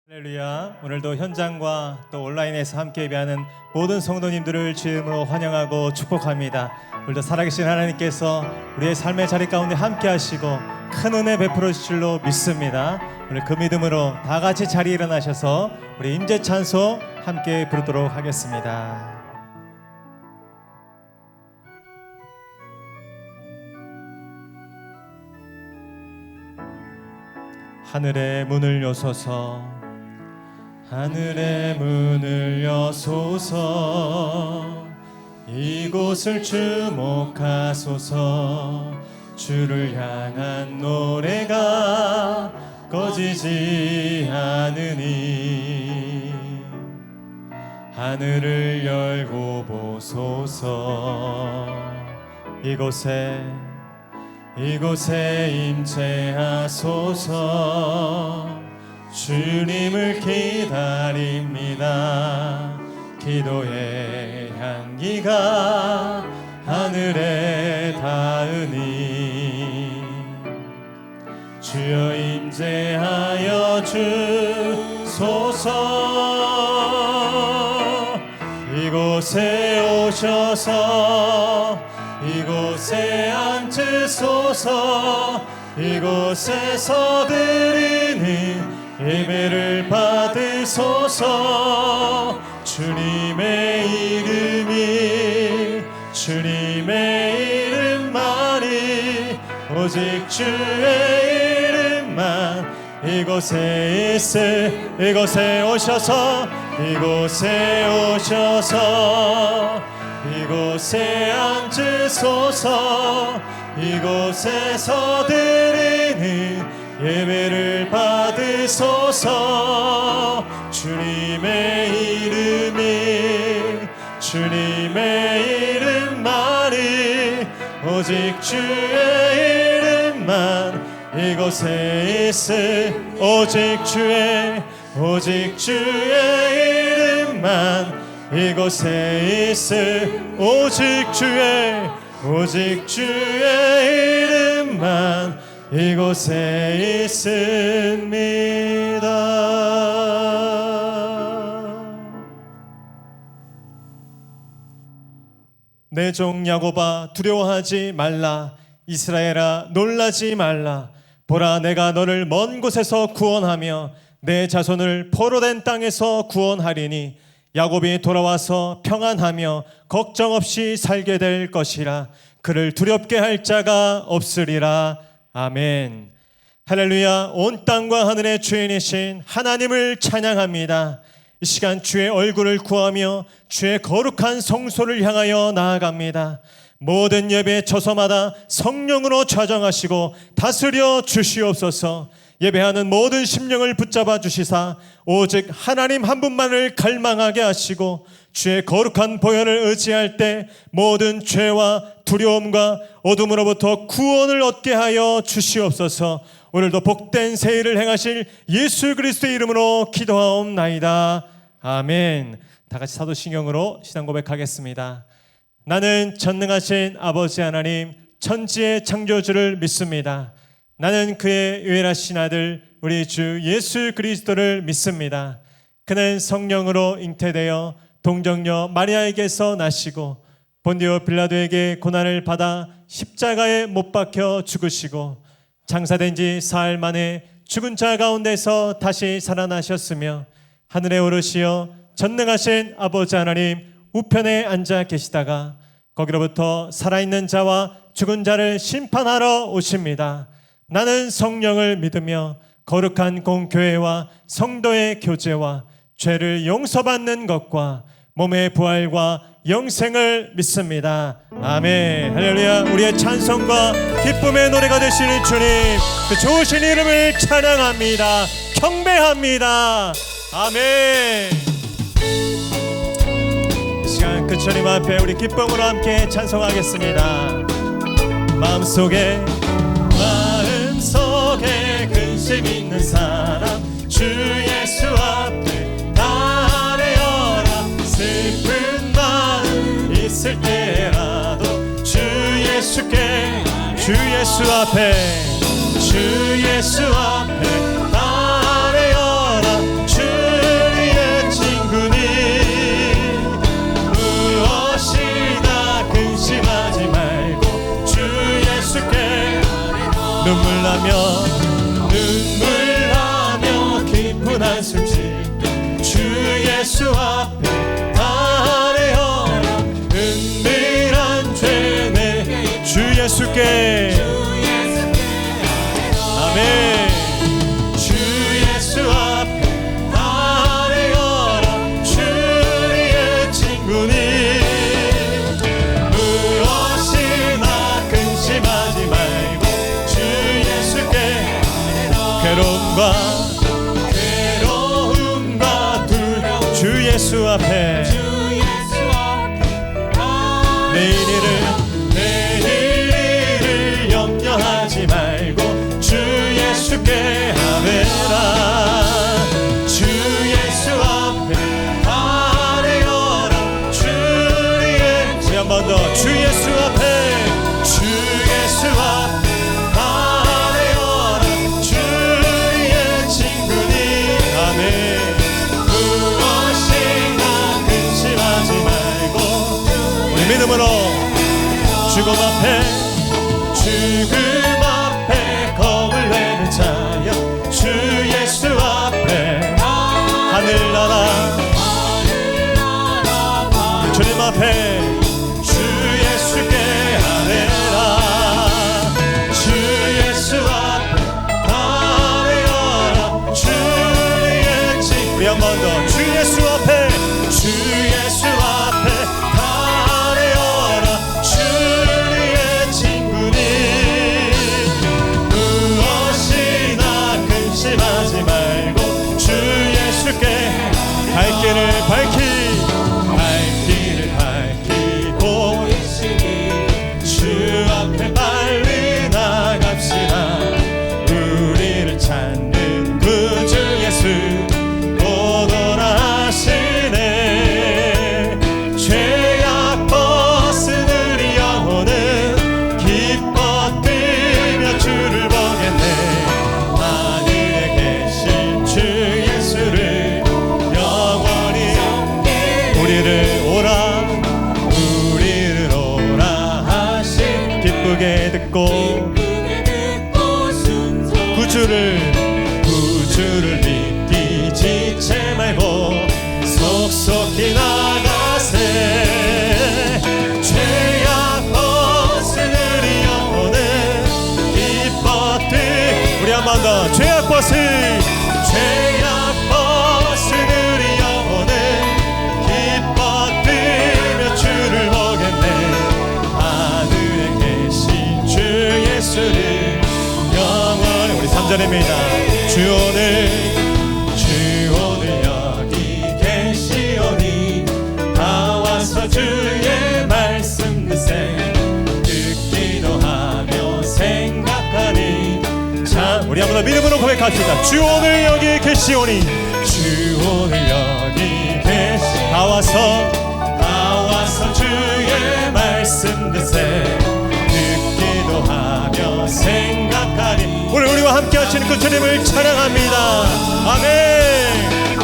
할렐루야. 오늘도 현장과 또 온라인에서 함께 예배하는 모든 성도님들을 주의 이름으로 환영하고 축복합니다. 오늘도 살아계신 하나님께서 우리의 삶의 자리 가운데 함께 하시고 큰 은혜 베풀어 주실 줄로 믿습니다. 오늘 그 믿음으로 다 같이 자리에 일어나셔서 우리 임재 찬송 함께 부르도록 하겠습니다. 하늘의 문을 여소서, 하늘의 문을 여소서, 이곳을 주목하소서. 주를 향한 노래가 꺼지지 않으니 하늘을 열고 보소서. 이곳에 임재하소서. 주님을 기다립니다. 기도의 향기가 하늘에 닿으니 주여 임재하여 주소서. 이곳에 오셔서 이곳에 앉으소서. 이곳에서 드리는 예배를 받으소서. 주님의 주님의 이름만이, 오직 주의 이름만 이곳에 오셔서 이곳에 앉으소서. 이곳에서 드리는 예배를 받으소서. 주님의 이름만이, 오직 주의 이름만 이곳에 오직 주의 이름만 이곳에 오직 주의 이름만 이곳에 있습니다. 내 종 야곱아 두려워하지 말라. 이스라엘아 놀라지 말라. 보라, 내가 너를 먼 곳에서 구원하며 내 자손을 포로된 땅에서 구원하리니 야곱이 돌아와서 평안하며 걱정 없이 살게 될 것이라. 그를 두렵게 할 자가 없으리라. 아멘. 할렐루야. 온 땅과 하늘의 주인이신 하나님을 찬양합니다. 이 시간 주의 얼굴을 구하며 주의 거룩한 성소를 향하여 나아갑니다. 모든 예배 처소마다 성령으로 좌정하시고 다스려 주시옵소서. 예배하는 모든 심령을 붙잡아 주시사 오직 하나님 한 분만을 갈망하게 하시고 주의 거룩한 보혈을 의지할 때 모든 죄와 두려움과 어둠으로부터 구원을 얻게 하여 주시옵소서. 오늘도 복된 새해를 행하실 예수 그리스도의 이름으로 기도하옵나이다. 아멘. 다 같이 사도신경으로 신앙 고백하겠습니다. 나는 전능하신 아버지 하나님 천지의 창조주를 믿습니다. 나는 그의 유일하신 아들 우리 주 예수 그리스도를 믿습니다. 그는 성령으로 잉태되어 동정녀 마리아에게서 나시고 본디오 빌라도에게 고난을 받아 십자가에 못 박혀 죽으시고 장사된 지 사흘 만에 죽은 자 가운데서 다시 살아나셨으며 하늘에 오르시어 전능하신 아버지 하나님 우편에 앉아 계시다가 거기로부터 살아있는 자와 죽은 자를 심판하러 오십니다. 나는 성령을 믿으며 거룩한 공교회와 성도의 교제와 죄를 용서받는 것과 몸의 부활과 영생을 믿습니다. 아멘. 할렐루야. 우리의 찬송과 기쁨의 노래가 되시는 주님, 그 좋으신 이름을 찬양합니다. 경배합니다. 아멘. 이 시간 그 주님 앞에 우리 기쁨으로 함께 찬송하겠습니다. 마음속에 근심 있는 사람 주 예수 앞에 다 내어라. 슬픈 마음 있을 때라도 주 예수 앞에 다 내어라. 주 괴로움과 두려움 주 예수 앞에 내일 일을 염려하지 말고 주 예수께 아뢰라. 주 예수 앞에 아뢰어라. 주의 우리 한 번 더 주 예수 앞에 주 예수 앞에 아뢰어라. 주의 친구니 아멘. 무엇이나 근심하지 말고 우리 믿음으로 죽음 앞에 겁을 내는 자여 주 예수 앞에 하늘나라 주님 앞에 주 예수께 아뢰라. 주 예수 앞에 아뢰어라. 주의 친 우리 한 번 더 주 예수 앞에 주 예수 앞에 아뢰어라. 주의 친구니 무엇이나 근심하지 말고 주 예수께 갈 길을 밝히고 주 앞에 빨리 나갑시다. 우리를 찾는 구주 예수 오너라 하시네. 죄악 벗은 우리 영혼은 기뻐 뛰며 주를 보겠네. 하늘에 계신 주 예수를 영원히 우리를 오라 하신 기쁘게 듣고 구주를 믿기 지체 말고 속속히 나가세. 죄악 벗은 우리 영혼은 기뻐 뛰 우리 한 번 더 죄악 벗은 우리 영혼은 기뻐 뛰며 주를 보겠네. 하늘에 계신 주 예수를 영원히 우리 3절입니다. 주 오늘 여기 계시오니 다 와서 주의 말씀 듣기도 하며 생각하니 참 우리 한번 더 믿음으로 고백합시다. 주 오늘 여기 계시오니 주 오늘 여기 다 와서 주의 말씀 듣기도 하며 생각하니 오늘 우리와 함께 하시는 그 주님을 찬양합니다. 아멘.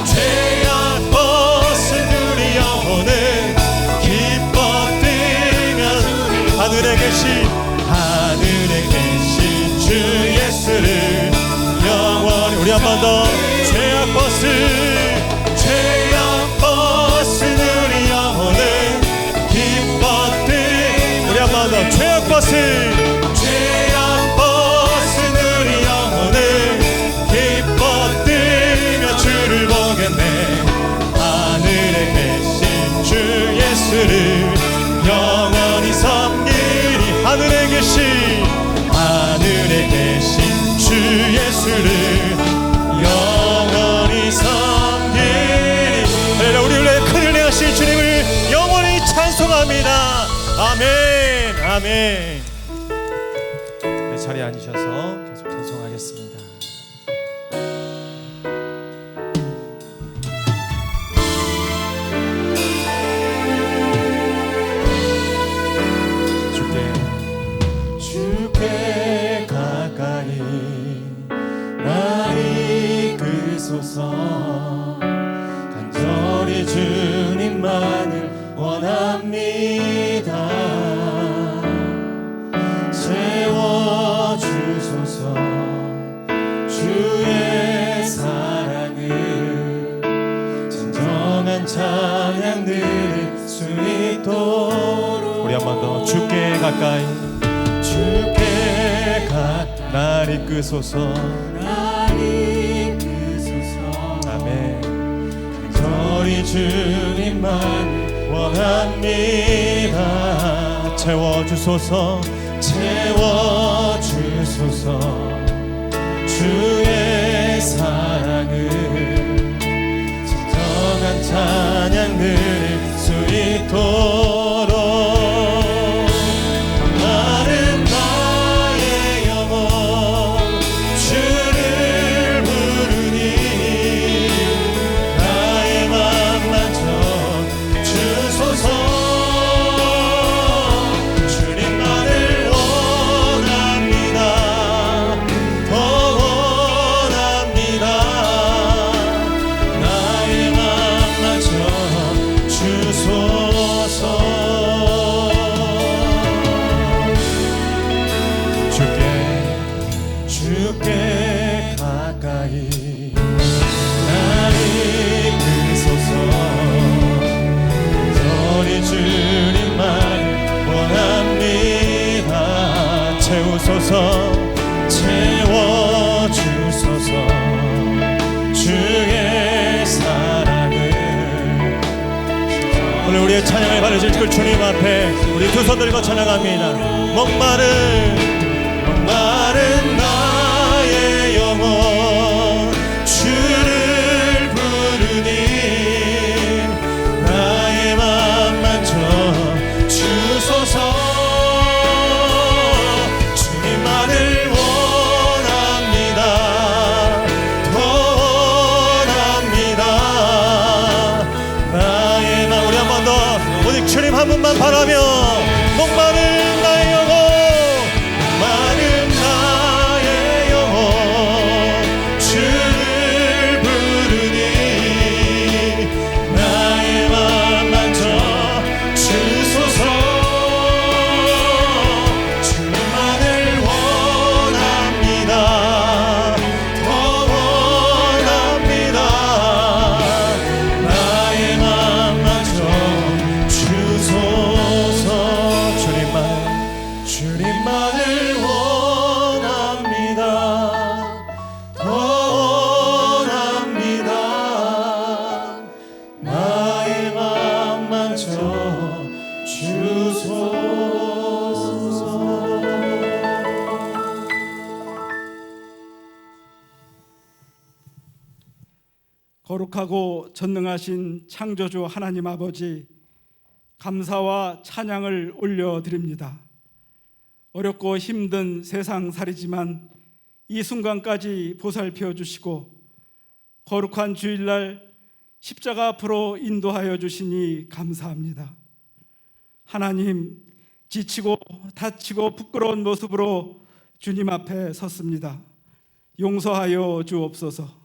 죄악 벗은 우리 영혼은 기뻐 뛰며 하늘에 계신 주 예수를 영원히 우리 한 번 더 죄악 벗은 우리 영혼은 기뻐 뛰 우리 한 번 더 죄악 벗은 우리 영혼은 기뻐 뛰며 주를 보겠네. 하늘에 계신 주 예수를 영원히 섬기리. 하늘에 계신 주 예수를 영원히 섬기리. 우리 위해 큰일 행하신 주님을 영원히 찬송합니다. 아멘. 아멘. 네, 자리에 앉으셔서 계속 찬송하겠습니다. 주께 가까이 날 이끄소서. 간절히 주님만을 원합니다. 채워주소서. 주의 사랑을 진정한 찬양 들을 수 있도록 우리 한 번 더 주께 가까이 날 이끄소서. 아멘. 간절히 주님만 원합니다. 채워주소서. 주의 나이 이끄소서. 저리 주님만 원합니다. 채우소서 채워주소서. 주의 사랑을. 오늘 우리의 찬양을 받으실 그 주님 앞에 우리 두 손 들고 찬양합니다. 목마른 나의 영혼 주를 부르니 나의 맘 만져 주소서. 주님만을 원합니다. 더 원합니다. 나의 맘. 우리 한 번 더 오직 주님 한 분만 바라며 목마른 나의 영혼 목마른 나의 영혼 주를 부르니 나의 맘 만져 주소서. 주님만을 원합니다. 더 원합니다. 나의 맘 만져 주소서. 주님만을 원합니다. 더 원합니다. 나의 맘 만져 주소서. 거룩하고 전능하신 창조주 하나님 아버지, 감사와 찬양을 올려드립니다. 어렵고 힘든 세상살이지만 이 순간까지 보살펴 주시고 거룩한 주일날 십자가 앞으로 인도하여 주시니 감사합니다. 하나님, 지치고 다치고 부끄러운 모습으로 주님 앞에 섰습니다. 용서하여 주옵소서.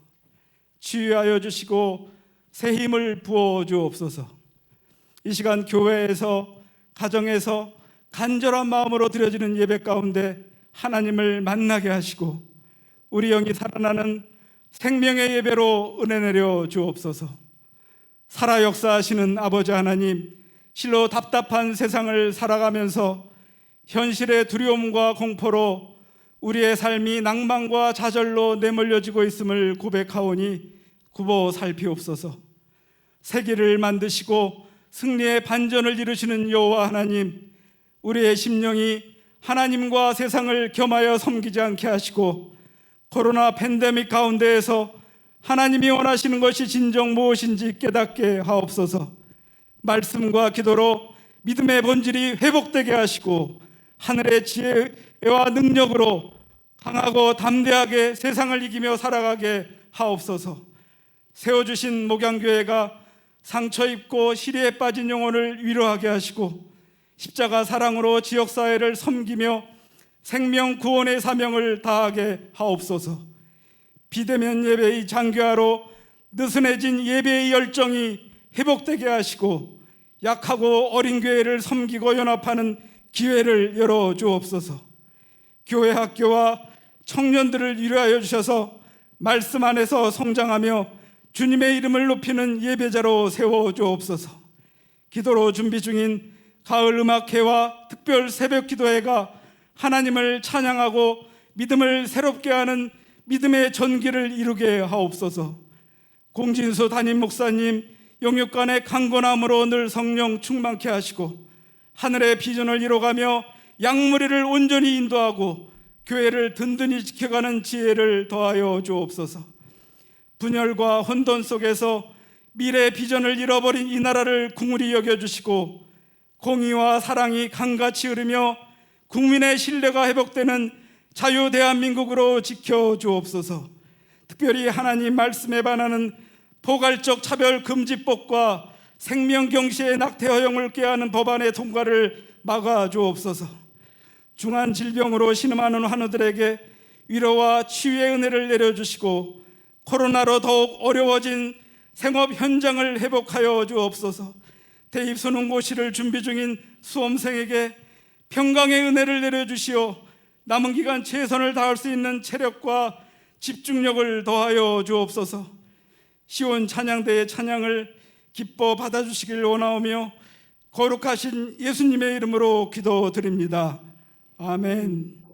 치유하여 주시고 새 힘을 부어 주옵소서. 이 시간 교회에서, 가정에서 간절한 마음으로 드려지는 예배 가운데 하나님을 만나게 하시고 우리 영이 살아나는 생명의 예배로 은혜 내려 주옵소서. 살아 역사하시는 아버지 하나님, 실로 답답한 세상을 살아가면서 현실의 두려움과 공포로 우리의 삶이 낭만과 좌절로 내몰려지고 있음을 고백하오니 굽어 살피옵소서. 세계를 만드시고 승리의 반전을 이루시는 여호와 하나님, 우리의 심령이 하나님과 세상을 겸하여 섬기지 않게 하시고 코로나 팬데믹 가운데에서 하나님이 원하시는 것이 진정 무엇인지 깨닫게 하옵소서. 말씀과 기도로 믿음의 본질이 회복되게 하시고 하늘의 지혜와 능력으로 강하고 담대하게 세상을 이기며 살아가게 하옵소서. 세워주신 목양교회가 상처 입고 시리에 빠진 영혼을 위로하게 하시고 십자가 사랑으로 지역사회를 섬기며 생명 구원의 사명을 다하게 하옵소서. 비대면 예배의 장교하로 느슨해진 예배의 열정이 회복되게 하시고 약하고 어린 교회를 섬기고 연합하는 기회를 열어주옵소서. 교회 학교와 청년들을 위로하여 주셔서 말씀 안에서 성장하며 주님의 이름을 높이는 예배자로 세워주옵소서. 기도로 준비 중인 가을 음악회와 특별 새벽 기도회가 하나님을 찬양하고 믿음을 새롭게 하는 믿음의 전기를 이루게 하옵소서. 공진수 담임 목사님 영육간의 강건함으로 늘 성령 충만케 하시고 하늘의 비전을 이뤄가며 양무리를 온전히 인도하고 교회를 든든히 지켜가는 지혜를 더하여 주옵소서. 분열과 혼돈 속에서 미래의 비전을 잃어버린 이 나라를 긍휼히 여겨주시고 공의와 사랑이 강같이 흐르며 국민의 신뢰가 회복되는 자유 대한민국으로 지켜주옵소서. 특별히 하나님 말씀에 반하는 포괄적 차별금지법과 생명경시의 낙태 허용을 꾀하는 법안의 통과를 막아주옵소서. 중한 질병으로 신음하는 환우들에게 위로와 치유의 은혜를 내려주시고 코로나로 더욱 어려워진 생업 현장을 회복하여 주옵소서. 대입 수능고시를 준비 중인 수험생에게 평강의 은혜를 내려주시어 남은 기간 최선을 다할 수 있는 체력과 집중력을 더하여 주옵소서. 시온 찬양대의 찬양을 기뻐 받아주시길 원하오며 거룩하신 예수님의 이름으로 기도드립니다. 아멘.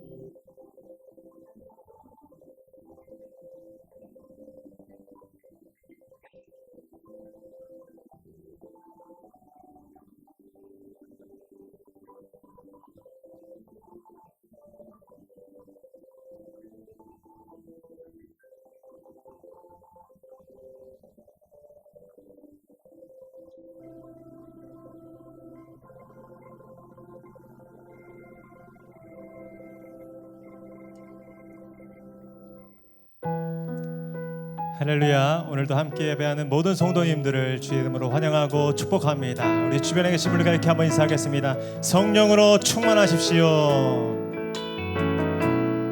할렐루야. 오늘도 함께 예배하는 모든 성도님들을 주의 이름으로 환영하고 축복합니다. 우리 주변에 계신 분들과 이렇게 한번 인사하겠습니다. 성령으로 충만하십시오.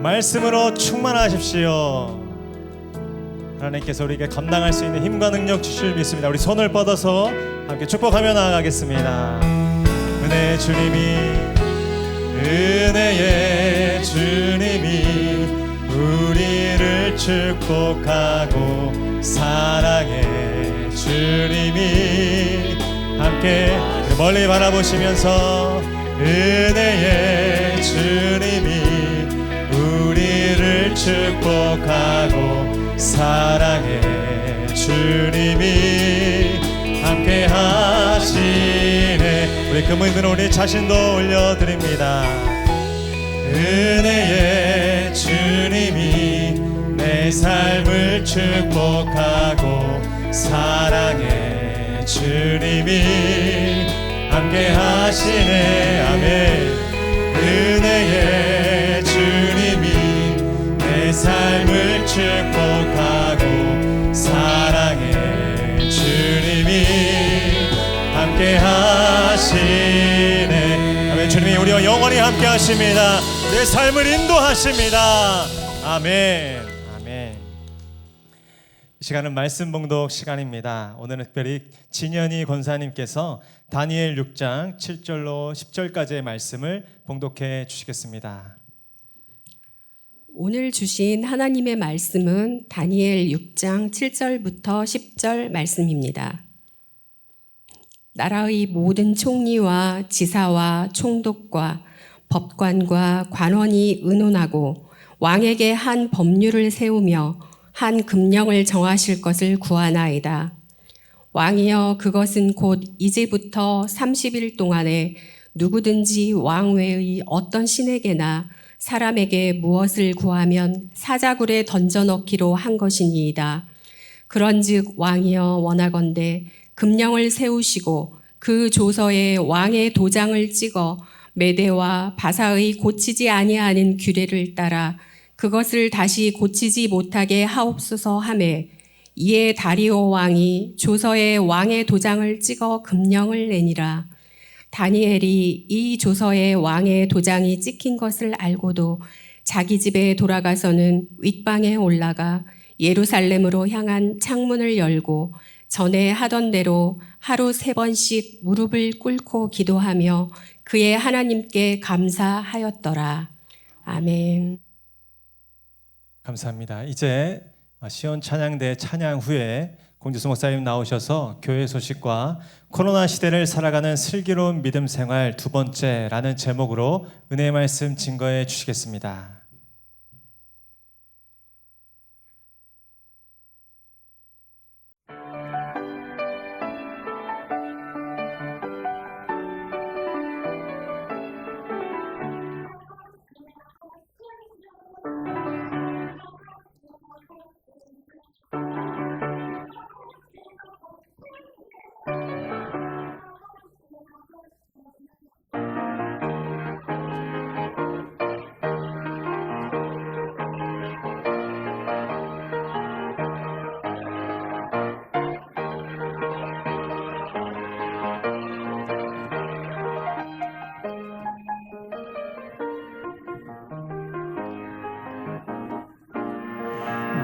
말씀으로 충만하십시오. 하나님께서 우리에게 감당할 수 있는 힘과 능력 주실 믿습니다. 우리 손을 뻗어서 함께 축복하며 나아가겠습니다. 은혜의 주님이 우리를 축복하고 사랑의 주님이 함께 멀리 바라보시면서 은혜의 주님이 우리를 축복하고 사랑의 주님이 함께 하시네. 우리 그분들은 우리 자신도 올려드립니다. 은혜의 주님이 내 삶을 축복하고 사랑의 주님이 함께 하시네. 아멘. 은혜의 주님이 내 삶을 축복하고 사랑의 주님이 함께 하시네. 아멘. 주님이 우리와 영원히 함께 하십니다. 내 삶을 인도하십니다. 아멘. 아멘. 이 시간은 말씀 봉독 시간입니다. 오늘은 특별히 진현이 권사님께서 다니엘 6장 7절로 10절까지의 말씀을 봉독해 주시겠습니다. 오늘 주신 하나님의 말씀은 다니엘 6장 7절부터 10절 말씀입니다. 나라의 모든 총리와 지사와 총독과 법관과 관원이 의논하고 왕에게 한 법률을 세우며 한 금령을 정하실 것을 구하나이다. 왕이여, 그것은 곧 이제부터 30일 동안에 누구든지 왕 외의 어떤 신에게나 사람에게 무엇을 구하면 사자굴에 던져넣기로 한 것이니이다. 그런즉 왕이여, 원하건대 금령을 세우시고 그 조서에 왕의 도장을 찍어 메대와 바사의 고치지 아니하는 규례를 따라 그것을 다시 고치지 못하게 하옵소서 하매, 이에 다리오 왕이 조서에 왕의 도장을 찍어 금령을 내니라. 다니엘이 이 조서에 왕의 도장이 찍힌 것을 알고도 자기 집에 돌아가서는 윗방에 올라가 예루살렘으로 향한 창문을 열고 전에 하던 대로 하루 3번씩 무릎을 꿇고 기도하며 그의 하나님께 감사하였더라. 아멘. 감사합니다. 이제 시온 찬양대 찬양 후에 공주수 목사님 나오셔서 교회 소식과 코로나 시대를 살아가는 슬기로운 믿음 생활 두 번째라는 제목으로 은혜의 말씀 증거해 주시겠습니다.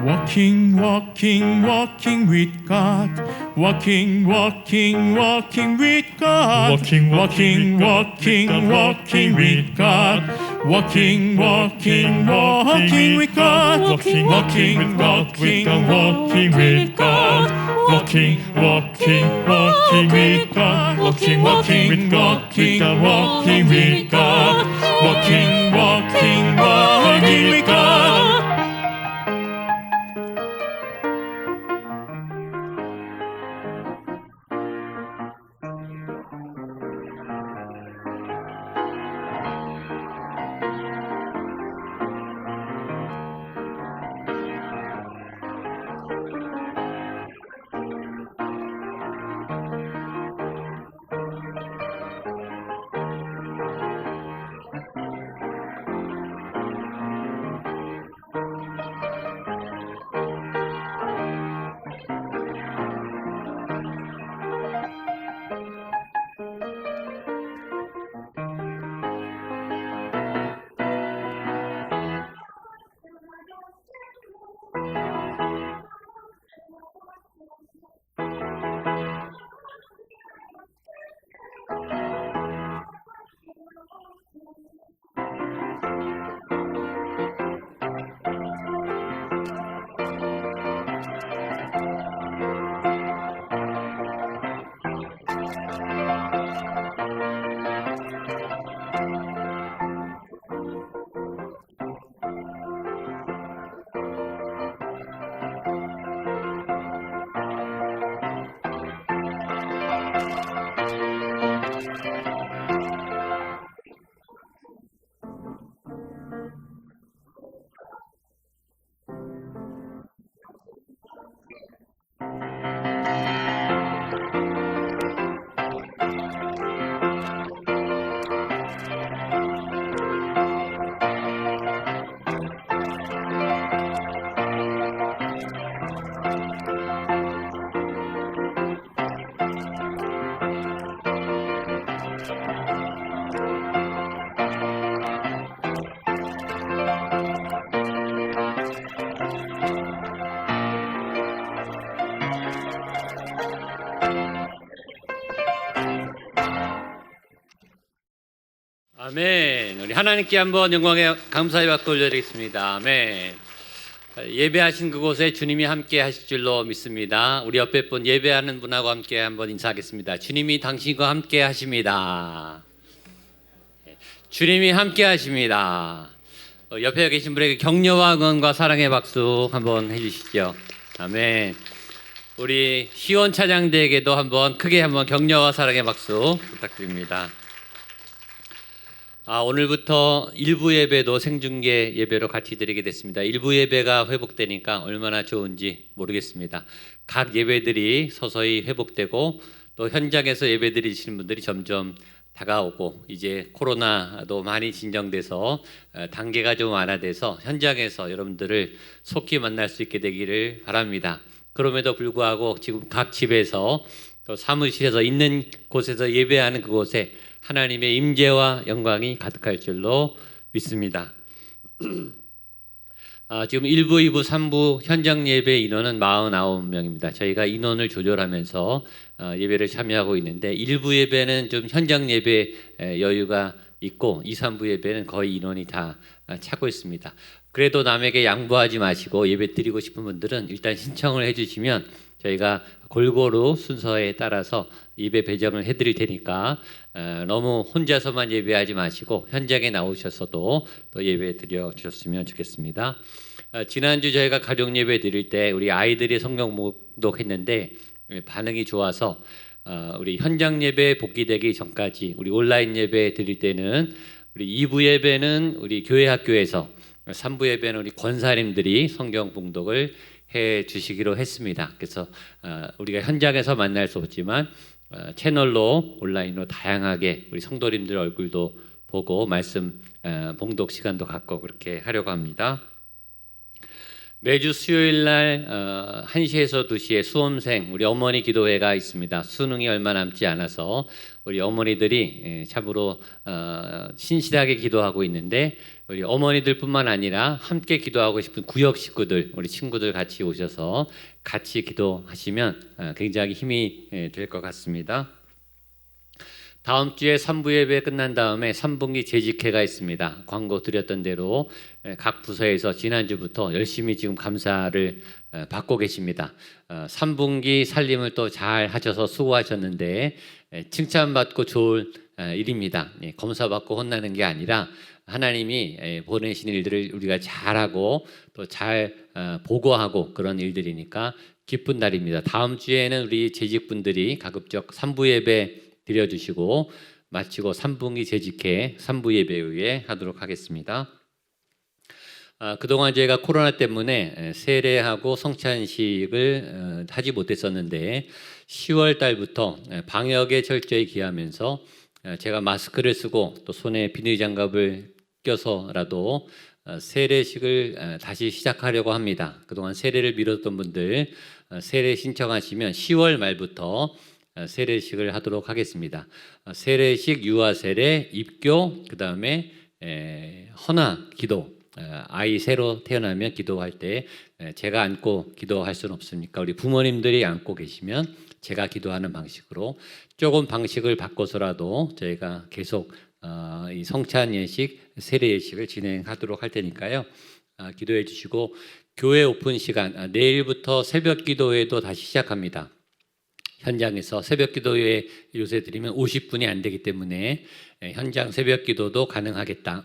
Walking, walking, walking with God. Walking, walking, walking with God. Walking, walking, walking, walking with God. walking, walking, walking with God, walking, walking with God, walking with God, walking, walking, walking with God, walking, walking with God, walking with God, walking, walking, walking with God. 아멘. 우리 하나님께 한번 영광의 감사의 박수 올려드리겠습니다. 아멘. 예배하신 그곳에 주님이 함께 하실 줄로 믿습니다. 우리 옆에 분 예배하는 분하고 함께 한번 인사하겠습니다. 주님이 당신과 함께 하십니다. 주님이 함께 하십니다. 옆에 계신 분에게 격려와 응원과 사랑의 박수 한번 해주시죠. 아멘. 우리 시온 찬양대에게도 한번 크게 한번 격려와 사랑의 박수 부탁드립니다. 오늘부터 일부 예배도 생중계 예배로 같이 드리게 됐습니다. 일부 예배가 회복되니까 얼마나 좋은지 모르겠습니다. 각 예배들이 서서히 회복되고 또 현장에서 예배 드리시는 분들이 점점 다가오고 이제 코로나도 많이 진정돼서 단계가 좀 완화돼서 현장에서 여러분들을 속히 만날 수 있게 되기를 바랍니다. 그럼에도 불구하고 지금 각 집에서 또 사무실에서 있는 곳에서 예배하는 그곳에 하나님의 임재와 영광이 가득할 줄로 믿습니다. 지금 1부, 2부, 3부 현장 예배 인원은 49명입니다. 저희가 인원을 조절하면서 예배를 참여하고 있는데 1부 예배는 좀 현장 예배 여유가 있고 2, 3부 예배는 거의 인원이 다 차고 있습니다. 그래도 남에게 양보하지 마시고 예배 드리고 싶은 분들은 일단 신청을 해주시면 저희가 골고루 순서에 따라서 예배 배정을 해드릴 테니까 너무 혼자서만 예배하지 마시고 현장에 나오셔서도 또 예배 드려 주셨으면 좋겠습니다. 지난주 저희가 가족 예배 드릴 때 우리 아이들이 성경 목독했는데 반응이 좋아서 우리 현장 예배 복귀되기 전까지 우리 온라인 예배 드릴 때는 우리 2부 예배는 우리 교회 학교에서 3부 예배는 우리 권사님들이 성경 봉독을 해 주시기로 했습니다. 그래서 우리가 현장에서 만날 수 없지만 채널로 온라인으로 다양하게 우리 성도님들 얼굴도 보고 말씀 봉독 시간도 갖고 그렇게 하려고 합니다. 매주 수요일 날 1시에서 2시에 수험생 우리 어머니 기도회가 있습니다. 수능이 얼마 남지 않아서 우리 어머니들이 참으로 신실하게 기도하고 있는데 우리 어머니들뿐만 아니라 함께 기도하고 싶은 구역 식구들 우리 친구들 같이 오셔서 같이 기도하시면 굉장히 힘이 될 것 같습니다. 다음 주에 3부 예배 끝난 다음에 3분기 재직회가 있습니다. 광고 드렸던 대로 각 부서에서 지난주부터 열심히 지금 감사를 받고 계십니다. 3분기 살림을 또 잘 하셔서 수고하셨는데 칭찬받고 좋은 일입니다. 검사받고 혼나는 게 아니라 하나님이 보내신 일들을 우리가 잘하고 또 잘 보고하고 그런 일들이니까 기쁜 날입니다. 다음 주에는 우리 재직분들이 가급적 3부 예배 드려주시고 마치고 3분기 재직회 3부 예배 후에 하도록 하겠습니다. 그동안 저희가 코로나 때문에 세례하고 성찬식을 하지 못했었는데 10월 달부터 방역에 철저히 기하면서 제가 마스크를 쓰고 또 손에 비닐장갑을 껴서라도 세례식을 다시 시작하려고 합니다. 그동안 세례를 미뤘던 분들 세례 신청하시면 10월 말부터 세례식을 하도록 하겠습니다. 세례식, 유아 세례, 입교, 그 다음에 헌화 기도. 아이 새로 태어나면 기도할 때 제가 안고 기도할 수는 없으니까 우리 부모님들이 안고 계시면 제가 기도하는 방식으로 조금 방식을 바꿔서라도 저희가 계속 이 성찬 예식, 세례 예식을 진행하도록 할 테니까요. 기도해 주시고 교회 오픈 시간 내일부터 새벽 기도회도 다시 시작합니다. 현장에서 새벽 기도회 요새 드리면 50분이 안 되기 때문에 현장 새벽 기도도 가능하겠다.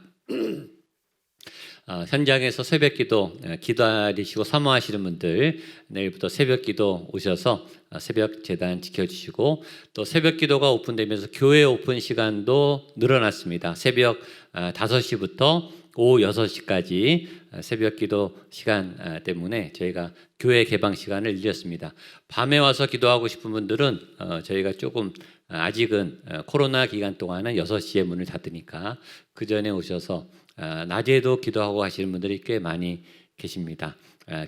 현장에서 새벽 기도 기다리시고 사모하시는 분들 내일부터 새벽 기도 오셔서 새벽 제단 지켜주시고 또 새벽 기도가 오픈되면서 교회 오픈 시간도 늘어났습니다. 새벽 5시부터 오후 6시까지 새벽 기도 시간 때문에 저희가 교회 개방 시간을 늘렸습니다. 밤에 와서 기도하고 싶은 분들은 저희가 조금 아직은 코로나 기간 동안은 6시에 문을 닫으니까 그 전에 오셔서 낮에도 기도하고 하시는 분들이 꽤 많이 계십니다.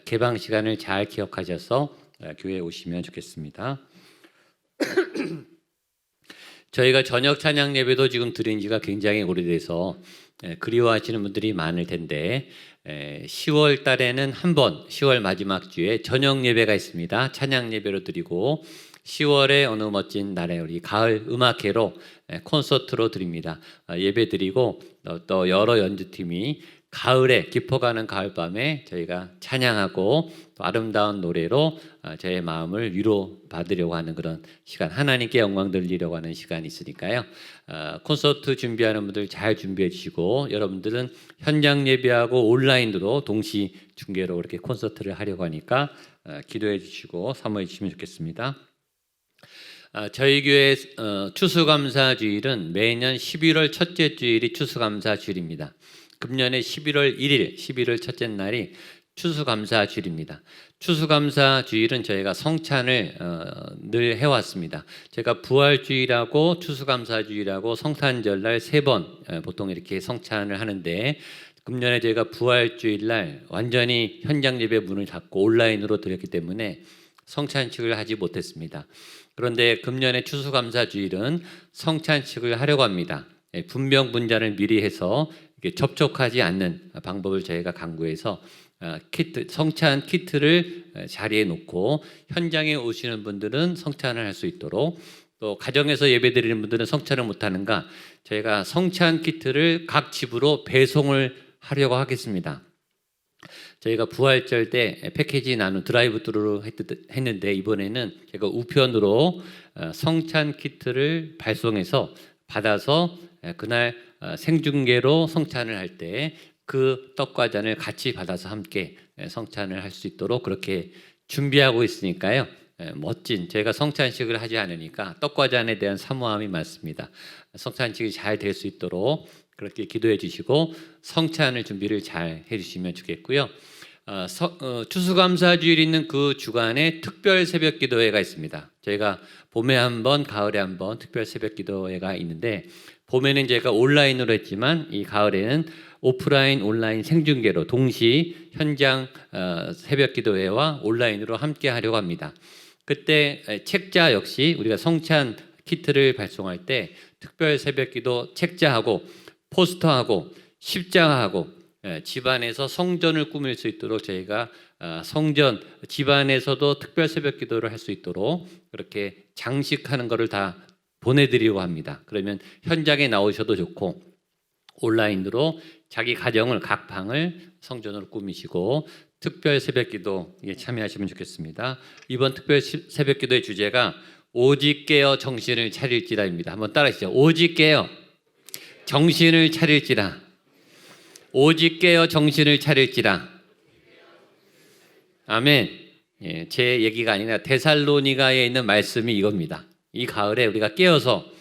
개방 시간을 잘 기억하셔서 교회에 오시면 좋겠습니다. 저희가 저녁 찬양 예배도 지금 드린 지가 굉장히 오래돼서 그리워하시는 분들이 많을 텐데 10월 달에는 한 번 10월 마지막 주에 저녁 예배가 있습니다. 찬양 예배로 드리고 10월에 어느 멋진 날에 우리 가을 음악회로 콘서트로 드립니다. 예배 드리고 또 여러 연주팀이 가을에 깊어가는 가을밤에 저희가 찬양하고 또 아름다운 노래로 저의 마음을 위로받으려고 하는 그런 시간, 하나님께 영광 돌리려고 하는 시간이 있으니까요. 콘서트 준비하는 분들 잘 준비해 주시고 여러분들은 현장 예배하고 온라인으로 동시 중계로 이렇게 콘서트를 하려고 하니까 기도해 주시고 사모해 주시면 좋겠습니다. 저희 교회 추수감사 주일은 매년 11월 첫째 주일이 추수감사 주일입니다. 금년에 11월 1일, 11월 첫째 날이 추수감사 주일입니다. 추수감사 주일은 저희가 성찬을 늘 해왔습니다. 제가 부활주일하고 추수감사 주일하고 성탄절날 3번 보통 이렇게 성찬을 하는데 금년에 저희가 부활주일날 완전히 현장 예배 문을 닫고 온라인으로 드렸기 때문에 성찬식을 하지 못했습니다. 그런데 금년에 추수감사 주일은 성찬식을 하려고 합니다. 분명분자를 미리 해서 접촉하지 않는 방법을 저희가 강구해서 성찬 키트를 자리에 놓고 현장에 오시는 분들은 성찬을 할 수 있도록 또 가정에서 예배드리는 분들은 성찬을 못하는가 저희가 성찬 키트를 각 집으로 배송을 하려고 하겠습니다. 저희가 부활절 때 패키지 나눈 드라이브스루로 했는데 이번에는 제가 우편으로 성찬 키트를 발송해서 받아서 그날 생중계로 성찬을 할 때 그 떡과 잔을 같이 받아서 함께 성찬을 할 수 있도록 그렇게 준비하고 있으니까요. 멋진 저희가 성찬식을 하지 않으니까 떡과 잔에 대한 사모함이 많습니다. 성찬식이 잘 될 수 있도록 그렇게 기도해 주시고 성찬을 준비를 잘 해주시면 좋겠고요. 추수감사 주일 있는 그 주간에 특별 새벽 기도회가 있습니다. 저희가 봄에 한 번, 가을에 한 번 특별 새벽 기도회가 있는데 봄에는 제가 온라인으로 했지만 이 가을에는 오프라인, 온라인 생중계로 동시 현장 새벽 기도회와 온라인으로 함께 하려고 합니다. 그때 책자 역시 우리가 성찬 키트를 발송할 때 특별 새벽 기도 책자하고 포스터하고 십자가하고 집안에서 성전을 꾸밀 수 있도록 저희가 성전 집안에서도 특별 새벽 기도를 할 수 있도록 그렇게 장식하는 것을 다 보내드리려고 합니다. 그러면 현장에 나오셔도 좋고 온라인으로 자기 가정을 각 방을 성전으로 꾸미시고 특별 새벽기도에 참여하시면 좋겠습니다. 이번 특별 새벽기도의 주제가 오직 깨어 정신을 차릴지라입니다. 한번 따라하시죠. 오직 깨어 정신을 차릴지라. 오직 깨어 정신을 차릴지라. 아멘. 예, 제 얘기가 아니라 데살로니가에 있는 말씀이 이겁니다. 이 가을에 우리가 깨어서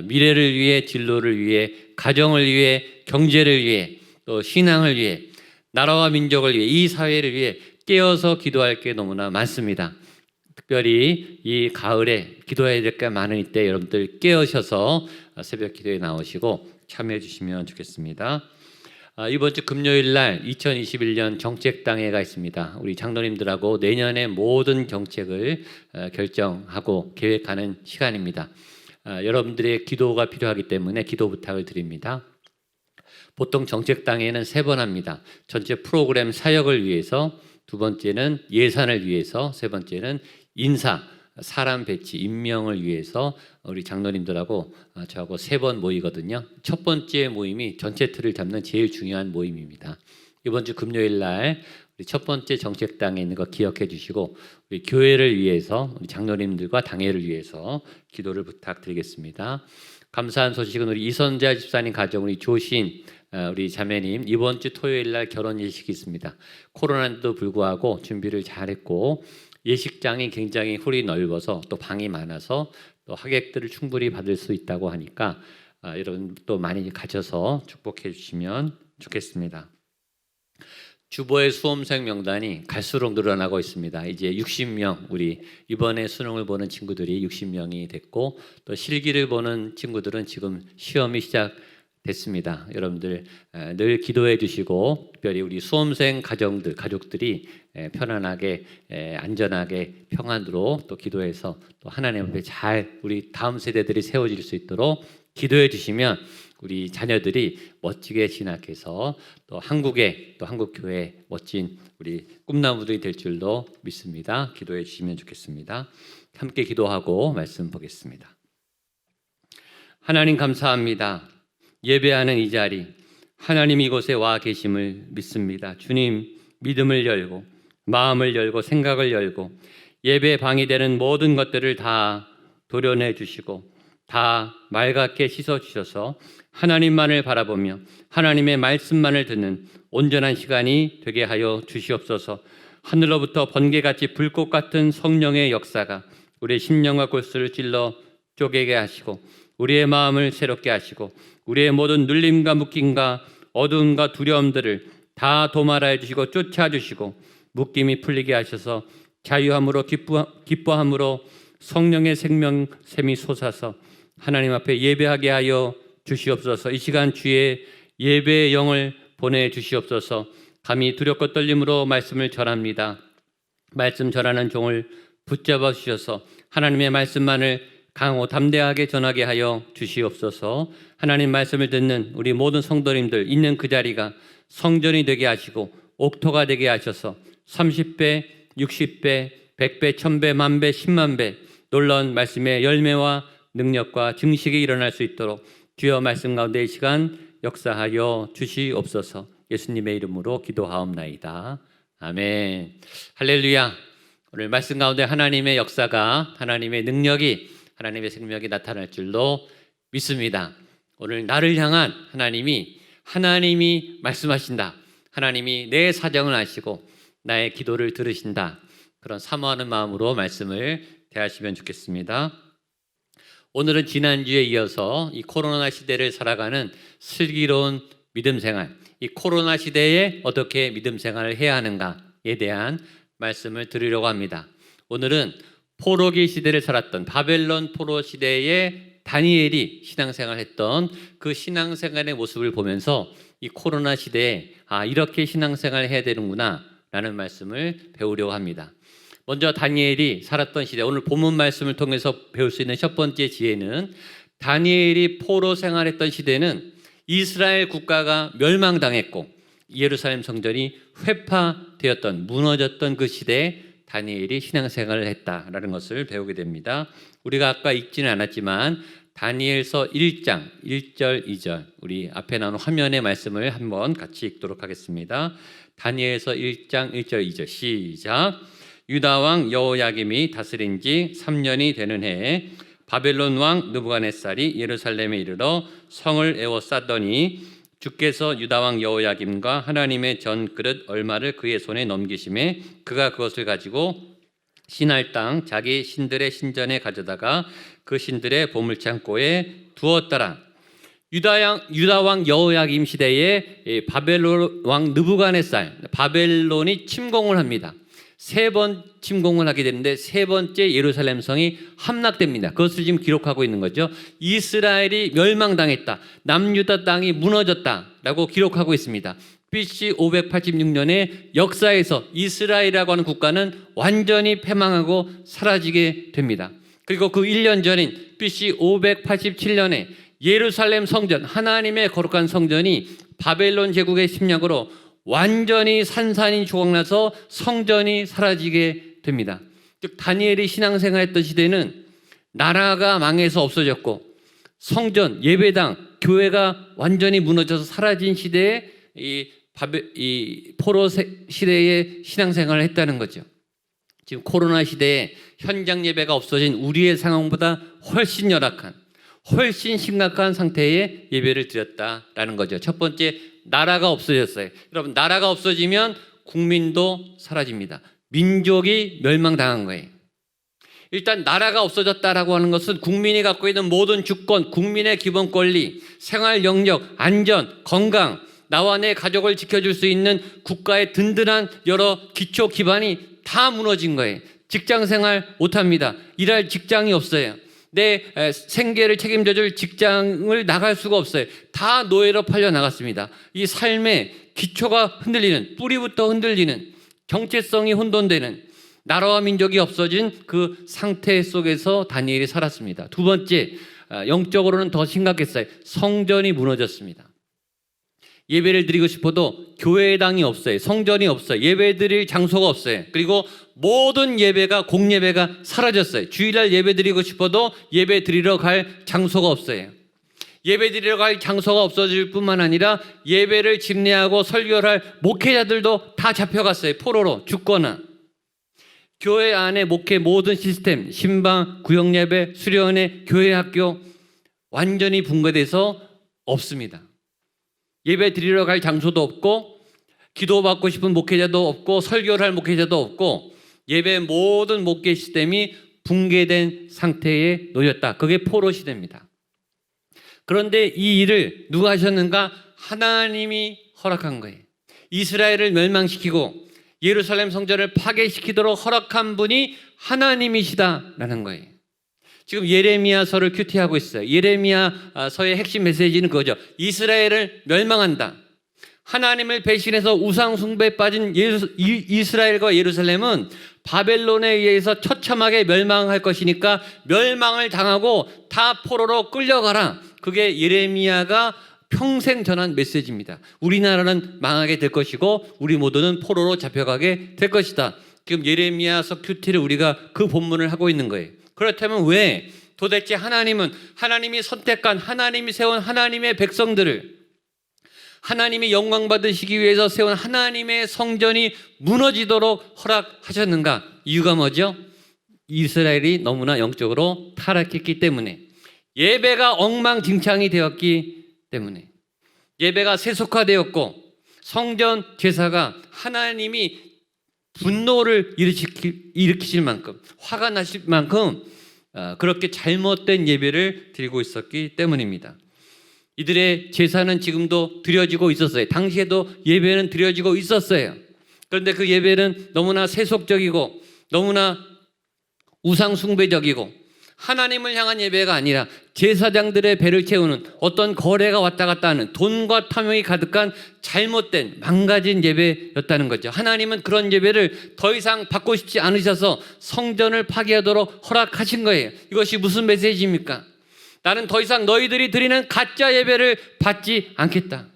미래를 위해, 진로를 위해, 가정을 위해, 경제를 위해, 또 신앙을 위해, 나라와 민족을 위해, 이 사회를 위해 깨어서 기도할 게 너무나 많습니다. 특별히 이 가을에 기도해야 될 게 많을 때 여러분들 깨어셔서 새벽 기도에 나오시고 참여해 주시면 좋겠습니다. 이번 주 금요일 날 2021년 정책당회가 있습니다. 우리 장로님들하고 내년의 모든 정책을 결정하고 계획하는 시간입니다. 여러분들의 기도가 필요하기 때문에 기도 부탁을 드립니다. 보통 정책당회는 3번 합니다. 전체 프로그램 사역을 위해서, 두 번째는 예산을 위해서, 세 번째는 인사, 사람 배치, 임명을 위해서 우리 장로님들하고 저하고 3번 모이거든요. 첫 번째 모임이 전체 틀을 잡는 제일 중요한 모임입니다. 이번 주 금요일 날 우리 첫 번째 정책당에 있는 거 기억해 주시고 우리 교회를 위해서, 우리 장로님들과 당회를 위해서 기도를 부탁드리겠습니다. 감사한 소식은 우리 이선자 집사님 가정, 우리 조신 우리 자매님 이번 주 토요일 날 결혼 예식이 있습니다. 코로나도 불구하고 준비를 잘했고 예식장이 굉장히 홀이 넓어서 또 방이 많아서 또 하객들을 충분히 받을 수 있다고 하니까 여러분 또 많이 가셔서 축복해 주시면 좋겠습니다. 주보의 수험생 명단이 갈수록 늘어나고 있습니다. 이제 60명, 우리 이번에 수능을 보는 친구들이 60명이 됐고 또 실기를 보는 친구들은 지금 시험이 시작됐습니다. 여러분들 늘 기도해 주시고 특별히 우리 수험생 가족들이 편안하게 안전하게 평안으로 또 기도해서 또 하나님 앞에 잘 우리 다음 세대들이 세워질 수 있도록 기도해 주시면 우리 자녀들이 멋지게 진학해서 또 한국에 또 한국교회 멋진 우리 꿈나무들이 될 줄로 믿습니다. 기도해 주시면 좋겠습니다. 함께 기도하고 말씀 보겠습니다. 하나님 감사합니다. 예배하는 이 자리 하나님 이곳에 와 계심을 믿습니다. 주님 믿음을 열고 마음을 열고 생각을 열고 예배 방이 되는 모든 것들을 다 도려내 주시고 다 맑게 씻어 주셔서 하나님만을 바라보며 하나님의 말씀만을 듣는 온전한 시간이 되게 하여 주시옵소서. 하늘로부터 번개같이 불꽃 같은 성령의 역사가 우리의 심령과 골수를 찔러 쪼개게 하시고 우리의 마음을 새롭게 하시고 우리의 모든 눌림과 묶임과 어두움과 두려움들을 다 도말하여 주시고 쫓아주시고 묶임이 풀리게 하셔서 자유함으로 기뻐함으로 성령의 생명샘이 솟아서 하나님 앞에 예배하게 하여 주시옵소서. 이 시간 주의 예배의 영을 보내주시옵소서. 감히 두렵고 떨림으로 말씀을 전합니다. 말씀 전하는 종을 붙잡아 주셔서 하나님의 말씀만을 강하고 담대하게 전하게 하여 주시옵소서. 하나님 말씀을 듣는 우리 모든 성도님들 있는 그 자리가 성전이 되게 하시고 옥토가 되게 하셔서 30배, 60배, 100배, 1000배, 만배, 10만배 놀라운 말씀의 열매와 능력과 증식이 일어날 수 있도록 주여 말씀 가운데 이 시간 역사하여 주시옵소서. 예수님의 이름으로 기도하옵나이다. 아멘. 할렐루야. 오늘 말씀 가운데 하나님의 역사가, 하나님의 능력이, 하나님의 생명이 나타날 줄로 믿습니다. 오늘 나를 향한 하나님이 말씀하신다. 하나님이 내 사정을 아시고 나의 기도를 들으신다. 그런 사모하는 마음으로 말씀을 대하시면 좋겠습니다. 오늘은 지난주에 이어서 이 코로나 시대를 살아가는 슬기로운 믿음 생활, 이 코로나 시대에 어떻게 믿음 생활을 해야 하는가에 대한 말씀을 드리려고 합니다. 오늘은 포로기 시대를 살았던 바벨론 포로 시대에 다니엘이 신앙생활했던 그 신앙생활의 모습을 보면서 이 코로나 시대에 이렇게 신앙생활을 해야 되는구나 라는 말씀을 배우려고 합니다. 먼저 다니엘이 살았던 시대, 오늘 본문 말씀을 통해서 배울 수 있는 첫 번째 지혜는 다니엘이 포로 생활했던 시대는 이스라엘 국가가 멸망당했고 예루살렘 성전이 회파되었던, 무너졌던 그 시대에 다니엘이 신앙생활을 했다라는 것을 배우게 됩니다. 우리가 아까 읽지는 않았지만 다니엘서 1장 1절 2절 우리 앞에 나온 화면의 말씀을 한번 같이 읽도록 하겠습니다. 다니엘서 1장 1절 2절 시작. 유다 왕 여호야김이 다스린 지 3년이 되는 해에 바벨론 왕 느부갓네살이 예루살렘에 이르러 성을 에워쌌더니 주께서 유다 왕 여호야김과 하나님의 전 그릇 얼마를 그의 손에 넘기심에 그가 그것을 가지고 신할 땅 자기 신들의 신전에 가져다가 그 신들의 보물창고에 두었더라. 유다 왕 여호야김 시대에 바벨론 왕 느부갓네살 바벨론이 침공을 합니다. 3번 침공을 하게 되는데 3번째 예루살렘 성이 함락됩니다. 그것을 지금 기록하고 있는 거죠. 이스라엘이 멸망당했다. 남유다 땅이 무너졌다라고 기록하고 있습니다. BC 586년에 역사에서 이스라엘이라고 하는 국가는 완전히 패망하고 사라지게 됩니다. 그리고 그 1년 전인 BC 587년에 예루살렘 성전, 하나님의 거룩한 성전이 바벨론 제국의 침략으로 완전히 산산이 조각나서 성전이 사라지게 됩니다. 즉 다니엘이 신앙생활했던 시대는 나라가 망해서 없어졌고 성전, 예배당, 교회가 완전히 무너져서 사라진 시대에 이 포로 시대에 신앙생활을 했다는 거죠. 지금 코로나 시대에 현장 예배가 없어진 우리의 상황보다 훨씬 열악한, 훨씬 심각한 상태의 예배를 드렸다라는 거죠. 첫 번째, 나라가 없어졌어요. 여러분, 나라가 없어지면 국민도 사라집니다. 민족이 멸망당한 거예요. 일단 나라가 없어졌다라고 하는 것은 국민이 갖고 있는 모든 주권, 국민의 기본 권리, 생활 영역, 안전, 건강, 나와 내 가족을 지켜줄 수 있는 국가의 든든한 여러 기초 기반이 다 무너진 거예요. 직장 생활 못합니다. 일할 직장이 없어요. 내 생계를 책임져줄 직장을 나갈 수가 없어요. 다 노예로 팔려 나갔습니다. 이 삶의 기초가 흔들리는, 뿌리부터 흔들리는, 정체성이 혼돈되는, 나라와 민족이 없어진 그 상태 속에서 다니엘이 살았습니다. 두 번째, 영적으로는 더 심각했어요. 성전이 무너졌습니다. 예배를 드리고 싶어도 교회당이 없어요. 성전이 없어요. 예배 드릴 장소가 없어요. 그리고 모든 예배가 공예배가 사라졌어요. 주일날 예배 드리고 싶어도 예배 드리러 갈 장소가 없어요. 예배 드리러 갈 장소가 없어질 뿐만 아니라 예배를 집례하고 설교를 할 목회자들도 다 잡혀갔어요. 포로로 죽거나. 교회 안에 목회 모든 시스템, 신방, 구역예배, 수련회, 교회 학교 완전히 붕괴돼서 없습니다. 예배 드리러 갈 장소도 없고 기도받고 싶은 목회자도 없고 설교를 할 목회자도 없고 예배 모든 목회 시스템이 붕괴된 상태에 놓였다. 그게 포로 시대입니다. 그런데 이 일을 누가 하셨는가? 하나님이 허락한 거예요. 이스라엘을 멸망시키고 예루살렘 성전을 파괴시키도록 허락한 분이 하나님이시다라는 거예요. 지금 예레미야서를 큐티하고 있어요. 예레미야서의 핵심 메시지는 그거죠. 이스라엘을 멸망한다. 하나님을 배신해서 우상 숭배에 빠진 이스라엘과 예루살렘은 바벨론에 의해서 처참하게 멸망할 것이니까 멸망을 당하고 다 포로로 끌려가라. 그게 예레미야가 평생 전한 메시지입니다. 우리나라는 망하게 될 것이고 우리 모두는 포로로 잡혀가게 될 것이다. 지금 예레미야서 큐티를 우리가 그 본문을 하고 있는 거예요. 그렇다면 왜 도대체 하나님이 선택한, 하나님이 세운 하나님의 백성들을, 하나님이 영광 받으시기 위해서 세운 하나님의 성전이 무너지도록 허락하셨는가? 이유가 뭐죠? 이스라엘이 너무나 영적으로 타락했기 때문에, 예배가 엉망진창이 되었기 때문에, 예배가 세속화되었고 성전 제사가 하나님이 분노를 일으키실 만큼, 화가 나실 만큼 그렇게 잘못된 예배를 드리고 있었기 때문입니다. 이들의 제사는 지금도 드려지고 있었어요. 당시에도 예배는 드려지고 있었어요. 그런데 그 예배는 너무나 세속적이고 너무나 우상 숭배적이고 하나님을 향한 예배가 아니라 제사장들의 배를 채우는 어떤 거래가 왔다 갔다 하는 돈과 탐욕이 가득한 잘못된 망가진 예배였다는 거죠. 하나님은 그런 예배를 더 이상 받고 싶지 않으셔서 성전을 파괴하도록 허락하신 거예요. 이것이 무슨 메시지입니까? 나는 더 이상 너희들이 드리는 가짜 예배를 받지 않겠다.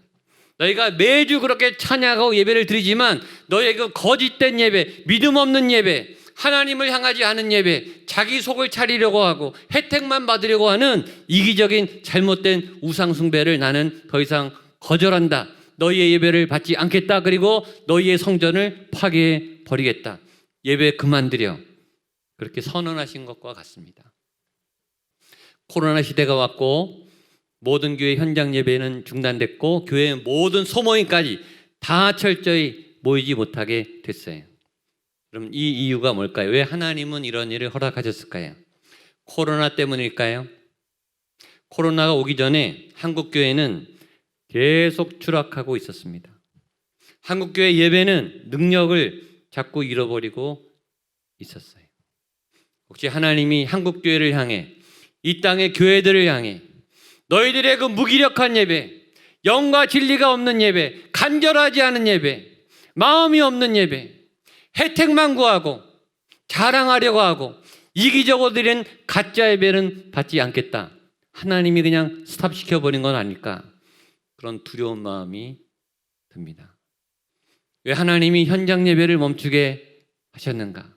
너희가 매주 그렇게 찬양하고 예배를 드리지만 너희의 그 거짓된 예배, 믿음 없는 예배, 하나님을 향하지 않은 예배, 자기 속을 차리려고 하고 혜택만 받으려고 하는 이기적인 잘못된 우상 숭배를 나는 더 이상 거절한다. 너희의 예배를 받지 않겠다. 그리고 너희의 성전을 파괴해 버리겠다. 예배 그만드려. 그렇게 선언하신 것과 같습니다. 코로나 시대가 왔고 모든 교회 현장 예배는 중단됐고 교회의 모든 소모임까지 다 철저히 모이지 못하게 됐어요. 그럼 이 이유가 뭘까요? 왜 하나님은 이런 일을 허락하셨을까요? 코로나 때문일까요? 코로나가 오기 전에 한국 교회는 계속 추락하고 있었습니다. 한국 교회 예배는 능력을 자꾸 잃어버리고 있었어요. 혹시 하나님이 한국 교회를 향해 이 땅의 교회들을 향해 너희들의 그 무기력한 예배, 영과 진리가 없는 예배, 간절하지 않은 예배, 마음이 없는 예배, 혜택만 구하고 자랑하려고 하고 이기적으로 드린 가짜 예배는 받지 않겠다. 하나님이 그냥 스탑시켜버린 건 아닐까? 그런 두려운 마음이 듭니다. 왜 하나님이 현장 예배를 멈추게 하셨는가?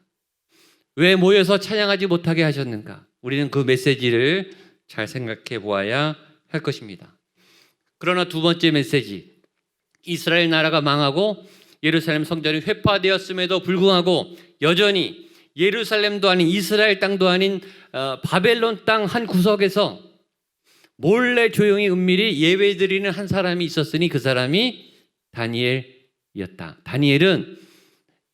왜 모여서 찬양하지 못하게 하셨는가? 우리는 그 메시지를 잘 생각해 보아야 할 것입니다. 그러나 두 번째 메시지, 이스라엘 나라가 망하고 예루살렘 성전이 회파되었음에도 불구하고 여전히 예루살렘도 아닌 이스라엘 땅도 아닌 바벨론 땅 한 구석에서 몰래 조용히 은밀히 예배드리는 한 사람이 있었으니 그 사람이 다니엘이었다. 다니엘은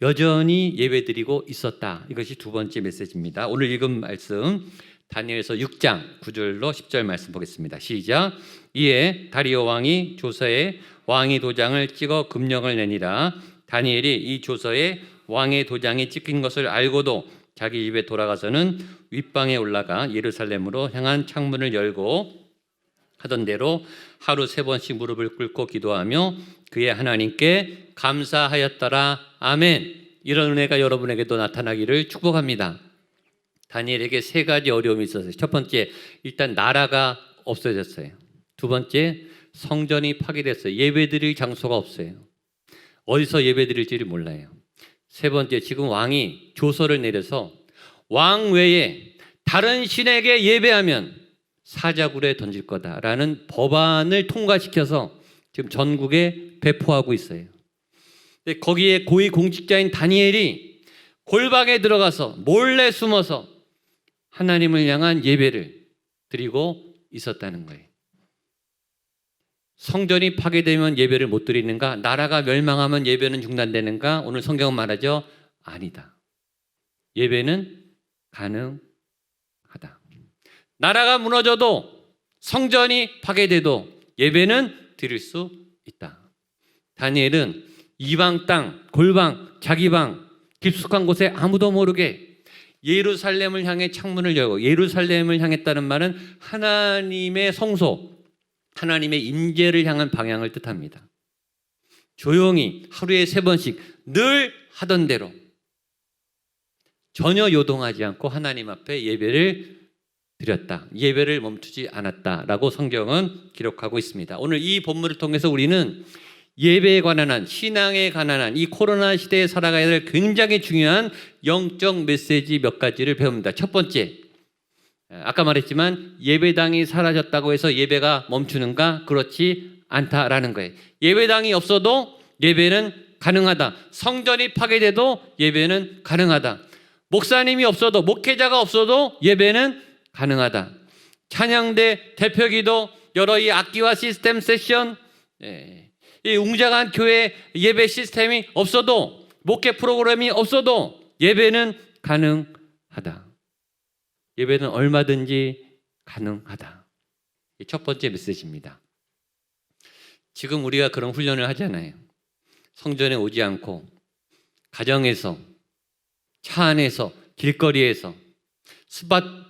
여전히 예배드리고 있었다. 이것이 두 번째 메시지입니다. 오늘 읽은 말씀 다니엘서 6장 9절로 10절 말씀 보겠습니다. 시작. 이에 다리오 왕이 조서에 왕의 도장을 찍어 금령을 내니라. 다니엘이 이 조서에 왕의 도장이 찍힌 것을 알고도 자기 집에 돌아가서는 윗방에 올라가 예루살렘으로 향한 창문을 열고 하던 대로 하루 3번씩 무릎을 꿇고 기도하며 그의 하나님께 감사하였더라. 아멘. 이런 은혜가 여러분에게도 나타나기를 축복합니다. 다니엘에게 3가지 어려움이 있었어요. 첫 번째, 일단 나라가 없어졌어요. 두 번째, 성전이 파괴됐어요. 예배드릴 장소가 없어요. 어디서 예배드릴지를 몰라요. 세 번째, 지금 왕이 조서를 내려서 왕 외에 다른 신에게 예배하면 사자굴에 던질 거다라는 법안을 통과시켜서 지금 전국에 배포하고 있어요. 근데 거기에 고위 공직자인 다니엘이 골방에 들어가서 몰래 숨어서 하나님을 향한 예배를 드리고 있었다는 거예요. 성전이 파괴되면 예배를 못 드리는가? 나라가 멸망하면 예배는 중단되는가? 오늘 성경은 말하죠. 아니다. 예배는 가능하다. 나라가 무너져도 성전이 파괴돼도 예배는 드릴 수 있다. 다니엘은 이방 땅, 골방, 자기 방, 깊숙한 곳에 아무도 모르게 예루살렘을 향해 창문을 열고, 예루살렘을 향했다는 말은 하나님의 성소, 하나님의 임재를 향한 방향을 뜻합니다. 조용히 하루에 3번씩 늘 하던 대로 전혀 요동하지 않고 하나님 앞에 예배를 드렸다. 예배를 멈추지 않았다라고 성경은 기록하고 있습니다. 오늘 이 본문을 통해서 우리는 예배에 관한 한, 신앙에 관한 한, 이 코로나 시대에 살아가야 될 굉장히 중요한 영적 메시지 몇 가지를 배웁니다. 첫 번째, 아까 말했지만 예배당이 사라졌다고 해서 예배가 멈추는가? 그렇지 않다라는 거예요. 예배당이 없어도 예배는 가능하다. 성전이 파괴돼도 예배는 가능하다. 목사님이 없어도, 목회자가 없어도 예배는 가능하다. 찬양대, 대표기도, 여러 이 악기와 시스템 세션, 이 웅장한 교회 예배 시스템이 없어도, 목회 프로그램이 없어도 예배는 가능하다. 예배는 얼마든지 가능하다. 이 첫 번째 메시지입니다. 지금 우리가 그런 훈련을 하잖아요. 성전에 오지 않고 가정에서, 차 안에서, 길거리에서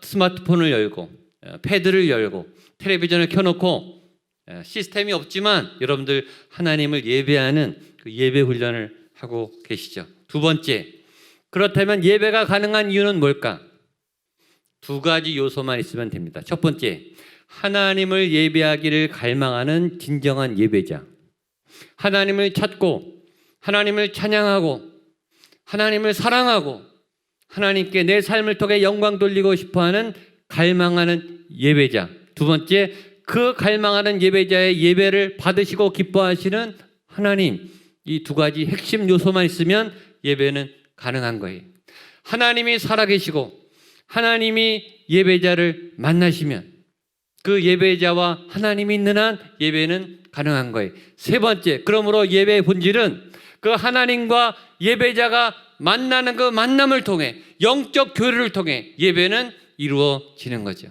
스마트폰을 열고 패드를 열고 텔레비전을 켜놓고 시스템이 없지만 여러분들 하나님을 예배하는 그 예배 훈련을 하고 계시죠. 두 번째, 그렇다면 예배가 가능한 이유는 뭘까? 2가지 요소만 있으면 됩니다. 첫 번째, 하나님을 예배하기를 갈망하는 진정한 예배자. 하나님을 찾고 하나님을 찬양하고 하나님을 사랑하고 하나님께 내 삶을 통해 영광 돌리고 싶어하는 갈망하는 예배자. 두 번째, 그 갈망하는 예배자의 예배를 받으시고 기뻐하시는 하나님. 이 두 가지 핵심 요소만 있으면 예배는 가능한 거예요. 하나님이 살아계시고 하나님이 예배자를 만나시면 그 예배자와 하나님이 있는 한 예배는 가능한 거예요. 세 번째, 그러므로 예배의 본질은 그 하나님과 예배자가 만나는 그 만남을 통해 영적 교류를 통해 예배는 이루어지는 거죠.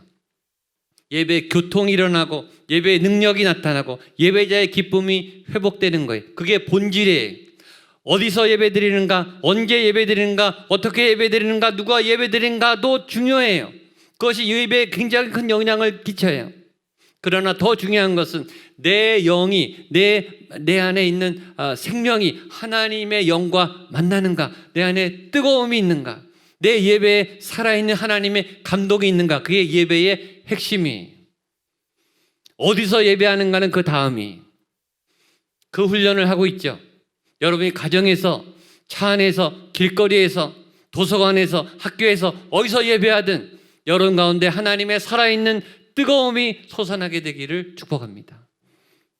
예배 교통이 일어나고 예배의 능력이 나타나고 예배자의 기쁨이 회복되는 거예요. 그게 본질이에요. 어디서 예배드리는가, 언제 예배드리는가, 어떻게 예배드리는가, 누가 예배드리는가도 중요해요. 그것이 예배에 굉장히 큰 영향을 끼쳐요. 그러나 더 중요한 것은 내 영이, 내 안에 있는 생명이 하나님의 영과 만나는가, 내 안에 뜨거움이 있는가, 내 예배에 살아있는 하나님의 감동이 있는가. 그게 예배의 핵심이에요. 어디서 예배하는가는 그 다음이. 그 훈련을 하고 있죠. 여러분이 가정에서, 차 안에서, 길거리에서, 도서관에서, 학교에서 어디서 예배하든 여러분 가운데 하나님의 살아있는 뜨거움이 솟아나게 되기를 축복합니다.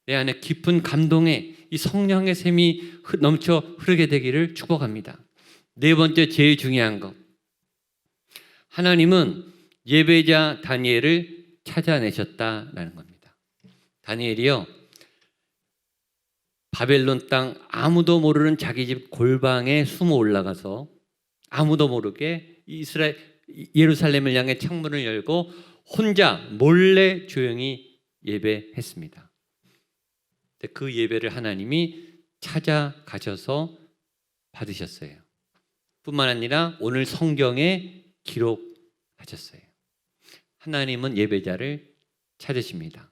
내 안에 깊은 감동에 이 성령의 샘이 넘쳐 흐르게 되기를 축복합니다. 네 번째, 제일 중요한 것. 하나님은 예배자 다니엘을 찾아내셨다라는 겁니다. 다니엘이요, 바벨론 땅 아무도 모르는 자기 집 골방에 숨어 올라가서 아무도 모르게 예루살렘을 향해 창문을 열고 혼자 몰래 조용히 예배했습니다. 그 예배를 하나님이 찾아가셔서 받으셨어요. 뿐만 아니라 오늘 성경에 기록하셨어요. 하나님은 예배자를 찾으십니다.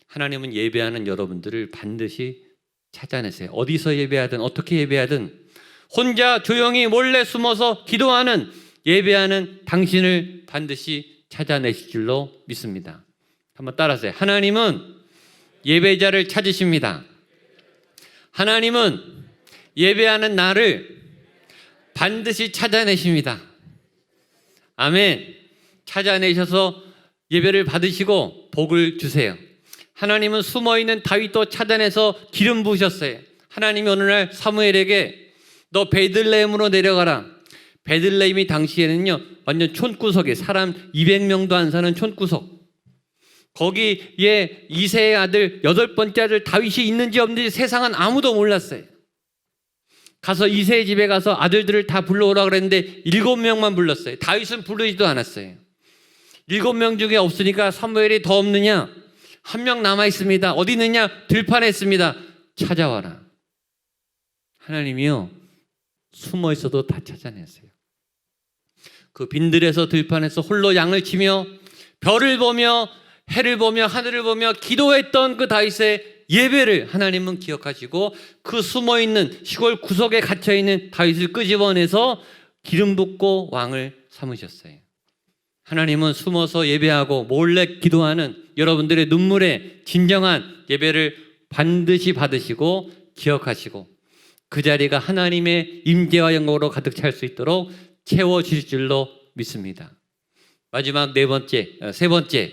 하나님은 예배하는 여러분들을 반드시 찾아내세요. 어디서 예배하든 어떻게 예배하든 혼자 조용히 몰래 숨어서 기도하는 예배하는 당신을 반드시 찾아내실 줄로 믿습니다. 한번 따라하세요. 하나님은 예배자를 찾으십니다. 하나님은 예배하는 나를 반드시 찾아내십니다. 아멘. 찾아내셔서 예배를 받으시고 복을 주세요. 하나님은 숨어있는 다윗도 찾아내서 기름 부으셨어요. 하나님이 어느 날 사무엘에게 너 베들레헴으로 내려가라. 베들레헴이 당시에는요 완전 촌구석에 사람 200명도 안 사는 촌구석. 거기에 이새의 아들 8번째 아들 다윗이 있는지 없는지 세상은 아무도 몰랐어요. 가서 이새의 집에 가서 아들들을 다 불러오라 그랬는데 7명만 불렀어요. 다윗은 부르지도 않았어요. 7명 중에 없으니까 사무엘이 더 없느냐? 1명 남아 있습니다. 어디 있느냐? 들판에 있습니다. 찾아와라. 하나님이요 숨어 있어도 다 찾아냈어요. 그 빈들에서 들판에서 홀로 양을 치며 별을 보며 해를 보며 하늘을 보며 기도했던 그 다윗의 예배를 하나님은 기억하시고 그 숨어있는 시골 구석에 갇혀있는 다윗을 끄집어내서 기름 붓고 왕을 삼으셨어요. 하나님은 숨어서 예배하고 몰래 기도하는 여러분들의 눈물의 진정한 예배를 반드시 받으시고 기억하시고 그 자리가 하나님의 임재와 영광으로 가득 찰 수 있도록 채워주실 줄로 믿습니다. 마지막 세 번째,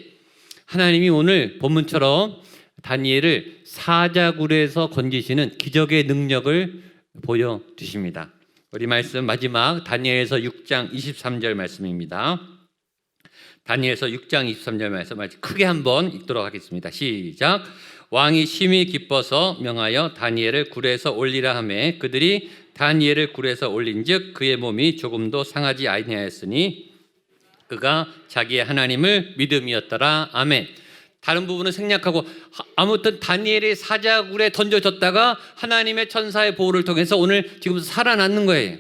하나님이 오늘 본문처럼 다니엘을 사자굴에서 건지시는 기적의 능력을 보여주십니다. 우리 말씀 마지막 다니엘에서 6장 23절 말씀입니다. 다니엘서 6장 23절 말씀 크게 한번 읽도록 하겠습니다. 시작. 왕이 심히 기뻐서 명하여 다니엘을 굴에서 올리라 하매 그들이 다니엘을 굴에서 올린즉 그의 몸이 조금도 상하지 아니하였으니 그가 자기의 하나님을 믿음이었더라. 아멘. 다른 부분은 생략하고 아무튼 다니엘이 사자굴에 던져졌다가 하나님의 천사의 보호를 통해서 오늘 지금 살아났는 거예요.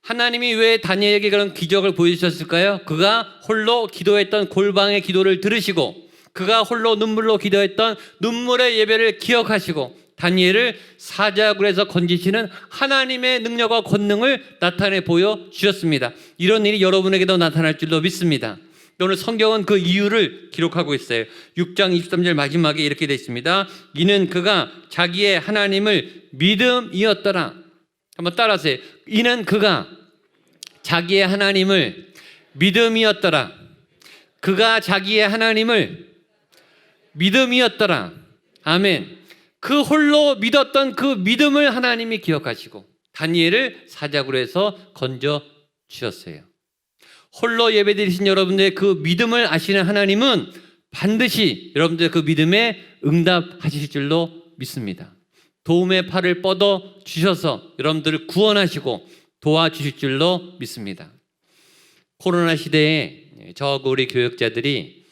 하나님이 왜 다니엘에게 그런 기적을 보여주셨을까요? 그가 홀로 기도했던 골방의 기도를 들으시고 그가 홀로 눈물로 기도했던 눈물의 예배를 기억하시고 다니엘을 사자굴에서 건지시는 하나님의 능력과 권능을 나타내 보여주셨습니다. 이런 일이 여러분에게도 나타날 줄로 믿습니다. 오늘 성경은 그 이유를 기록하고 있어요. 6장 23절 마지막에 이렇게 되어 있습니다. 이는 그가 자기의 하나님을 믿음이었더라. 한번 따라하세요. 이는 그가 자기의 하나님을 믿음이었더라. 그가 자기의 하나님을 믿음이었더라. 아멘. 그 홀로 믿었던 그 믿음을 하나님이 기억하시고 다니엘을 사자굴에서 해서 건져 주셨어요. 홀로 예배드리신 여러분들의 그 믿음을 아시는 하나님은 반드시 여러분들의 그 믿음에 응답하실 줄로 믿습니다. 도움의 팔을 뻗어 주셔서 여러분들을 구원하시고 도와주실 줄로 믿습니다. 코로나 시대에 저하고 우리 교역자들이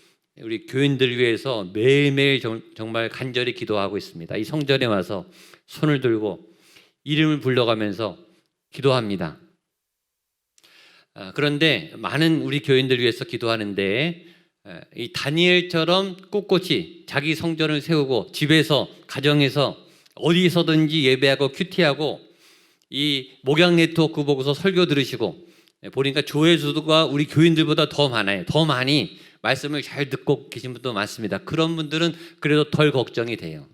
우리 교인들 위해서 매일매일 정말 간절히 기도하고 있습니다. 이 성전에 와서 손을 들고 이름을 불러가면서 기도합니다. 그런데 많은 우리 교인들 위해서 기도하는데 이 다니엘처럼 꿋꿋이 자기 성전을 세우고 집에서 가정에서 어디서든지 예배하고 큐티하고 이 목양 네트워크 보고서 설교 들으시고 보니까 조회수가 우리 교인들보다 더 많아요. 더 많이 말씀을 잘 듣고 계신 분도 많습니다. 그런 분들은 그래도 덜 걱정이 돼요.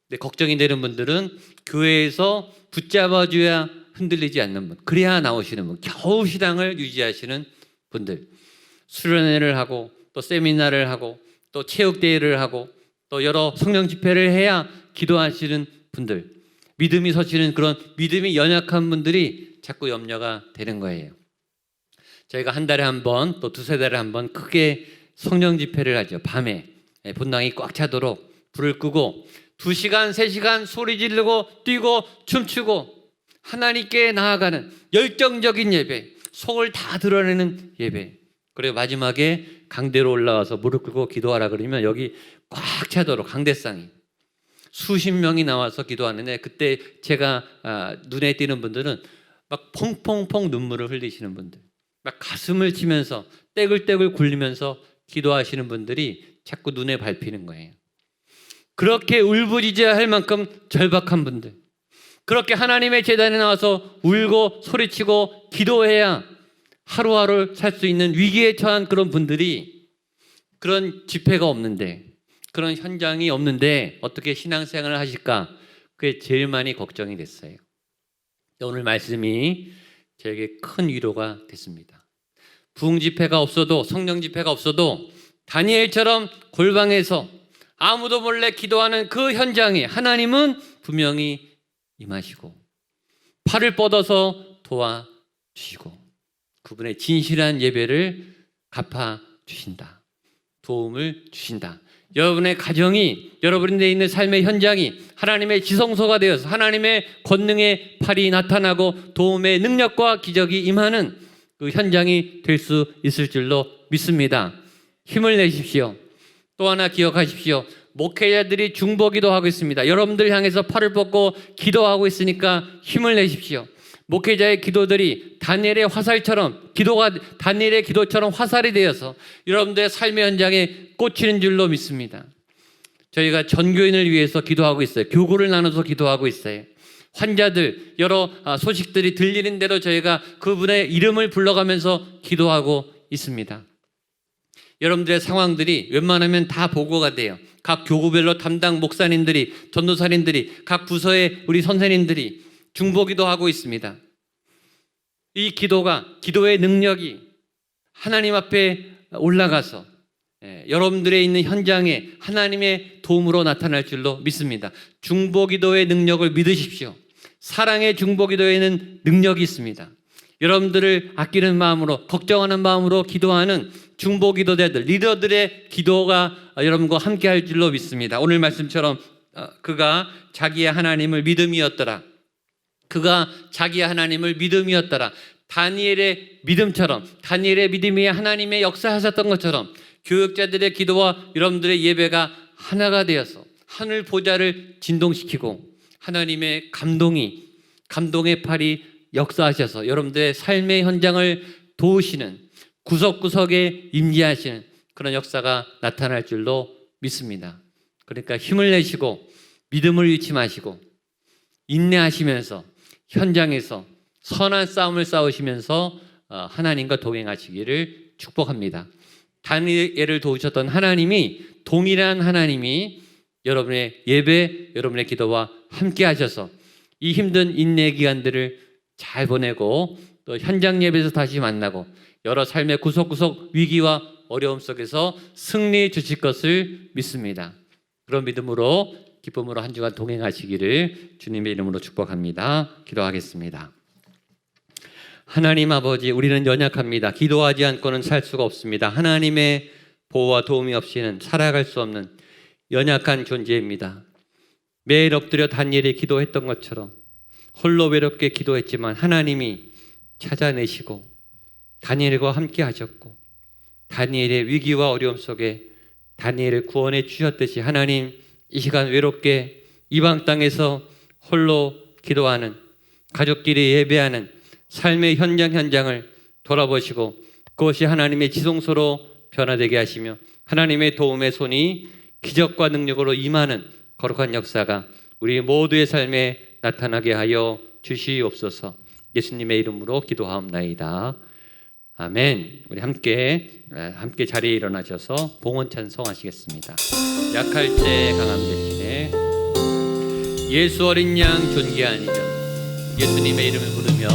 근데 걱정이 되는 분들은 교회에서 붙잡아줘야 흔들리지 않는 분, 그래야 나오시는 분, 겨우 신앙을 유지하시는 분들, 수련회를 하고 또 세미나를 하고 또 체육대회를 하고 또 여러 성령 집회를 해야 기도하시는 분들, 믿음이 서시는 그런 믿음이 연약한 분들이 자꾸 염려가 되는 거예요. 저희가 한 달에 한 번 또 두세 달에 한 번 크게 성령 집회를 하죠. 밤에 본당이 꽉 차도록 불을 끄고 2시간, 3시간 소리 지르고 뛰고 춤추고 하나님께 나아가는 열정적인 예배, 속을 다 드러내는 예배. 그리고 마지막에 강대로 올라와서 무릎 꿇고 기도하라 그러면 여기 꽉 차도록 강대상이 수십 명이 나와서 기도하는데 그때 제가 눈에 띄는 분들은 막 펑펑펑 눈물을 흘리시는 분들, 막 가슴을 치면서 떼글떼글 굴리면서 기도하시는 분들이 자꾸 눈에 밟히는 거예요. 그렇게 울부짖어야 만큼 절박한 분들, 그렇게 하나님의 제단에 나와서 울고 소리치고 기도해야 하루하루 살 수 있는 위기에 처한 그런 분들이 그런 집회가 없는데, 그런 현장이 없는데 어떻게 신앙생활을 하실까? 그게 제일 많이 걱정이 됐어요. 오늘 말씀이 저에게 큰 위로가 됐습니다. 부흥 집회가 없어도, 성령 집회가 없어도 다니엘처럼 골방에서 아무도 몰래 기도하는 그 현장에 하나님은 분명히 임하시고 팔을 뻗어서 도와주시고 그분의 진실한 예배를 갚아주신다. 도움을 주신다. 여러분의 가정이, 여러분의 있는 삶의 현장이 하나님의 지성소가 되어서 하나님의 권능의 팔이 나타나고 도움의 능력과 기적이 임하는 그 현장이 될 수 있을 줄로 믿습니다. 힘을 내십시오. 또 하나 기억하십시오. 목회자들이 중보기도 하고 있습니다. 여러분들 향해서 팔을 뻗고 기도하고 있으니까 힘을 내십시오. 목회자의 기도들이 다니엘의 화살처럼, 다니엘의 기도처럼 화살이 되어서 여러분들의 삶의 현장에 꽂히는 줄로 믿습니다. 저희가 전교인을 위해서 기도하고 있어요. 교구를 나눠서 기도하고 있어요. 환자들, 여러 소식들이 들리는 대로 저희가 그분의 이름을 불러가면서 기도하고 있습니다. 여러분들의 상황들이 웬만하면 다 보고가 돼요. 각 교구별로 담당 목사님들이, 전도사님들이, 각 부서의 우리 선생님들이 중보기도 하고 있습니다. 이 기도의 능력이 하나님 앞에 올라가서 여러분들의 있는 현장에 하나님의 도움으로 나타날 줄로 믿습니다. 중보기도의 능력을 믿으십시오. 사랑의 중보기도에는 능력이 있습니다. 여러분들을 아끼는 마음으로, 걱정하는 마음으로 기도하는 중보기도자들, 리더들의 기도가 여러분과 함께 할 줄로 믿습니다. 오늘 말씀처럼 그가 자기의 하나님을 믿음이었더라. 그가 자기의 하나님을 믿음이었더라. 다니엘의 믿음처럼, 다니엘의 믿음이 하나님의 역사하셨던 것처럼 교역자들의 기도와 여러분들의 예배가 하나가 되어서 하늘 보좌를 진동시키고 하나님의 감동의 팔이 역사하셔서 여러분들의 삶의 현장을 도우시는, 구석구석에 임재하시는 그런 역사가 나타날 줄로 믿습니다. 그러니까 힘을 내시고 믿음을 잃지 마시고 인내하시면서 현장에서 선한 싸움을 싸우시면서 하나님과 동행하시기를 축복합니다. 다니엘을 도우셨던 하나님이, 동일한 하나님이 여러분의 예배, 여러분의 기도와 함께 하셔서 이 힘든 인내 기간들을 잘 보내고 또 현장 예배에서 다시 만나고 여러 삶의 구석구석 위기와 어려움 속에서 승리 주실 것을 믿습니다. 그런 믿음으로 기쁨으로 한 주간 동행하시기를 주님의 이름으로 축복합니다. 기도하겠습니다. 하나님 아버지, 우리는 연약합니다. 기도하지 않고는 살 수가 없습니다. 하나님의 보호와 도움이 없이는 살아갈 수 없는 연약한 존재입니다. 매일 엎드려 다니엘이 기도했던 것처럼 홀로 외롭게 기도했지만 하나님이 찾아내시고 다니엘과 함께 하셨고 다니엘의 위기와 어려움 속에 다니엘을 구원해 주셨듯이 하나님, 이 시간 외롭게 이방 땅에서 홀로 기도하는, 가족끼리 예배하는 삶의 현장을 돌아보시고 그것이 하나님의 지성소로 변화되게 하시며 하나님의 도움의 손이 기적과 능력으로 임하는 거룩한 역사가 우리 모두의 삶에 나타나게 하여 주시옵소서. 예수님의 이름으로 기도하옵나이다. 아멘. 우리 함께 자리에 일어나셔서 봉헌 찬송하시겠습니다. 약할 때 강함 대신에 예수 어린 양 존귀한 이름, 예수님의 이름을 부르며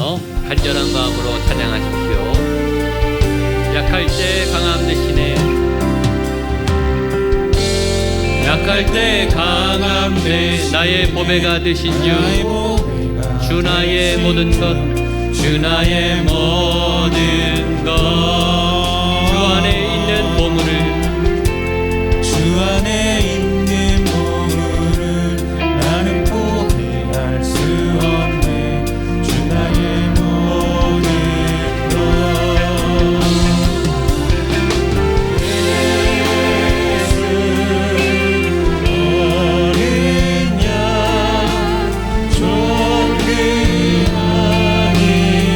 간절한 마음으로 찬양하십시오. 약할 때 강함 대신에, 약할 때 강함 대 나의 보배가 되신 주 나의 모든 것, 주 나의 모든 것, 주 안에 있는 보물을, 주 안에 있는 보물을 나는 포기할 수 없네. 주 나의 모든 것. 예수 어린 양 존귀한 이름,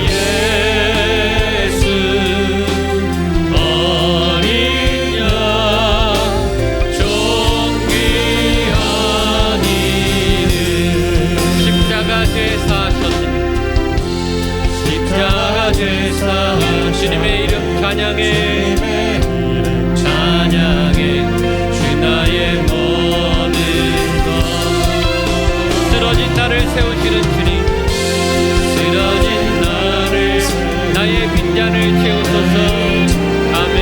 예수 어린 양 존귀한 이름. 십자가 제사하셨네. 십자가 제사 주님의 이름 찬양해, 찬양해. 주 나의 모든 것, 쓰러진 나를 세우시는 주님, 쓰러진 나를, 나의 빈잔을 채우소서. 아멘.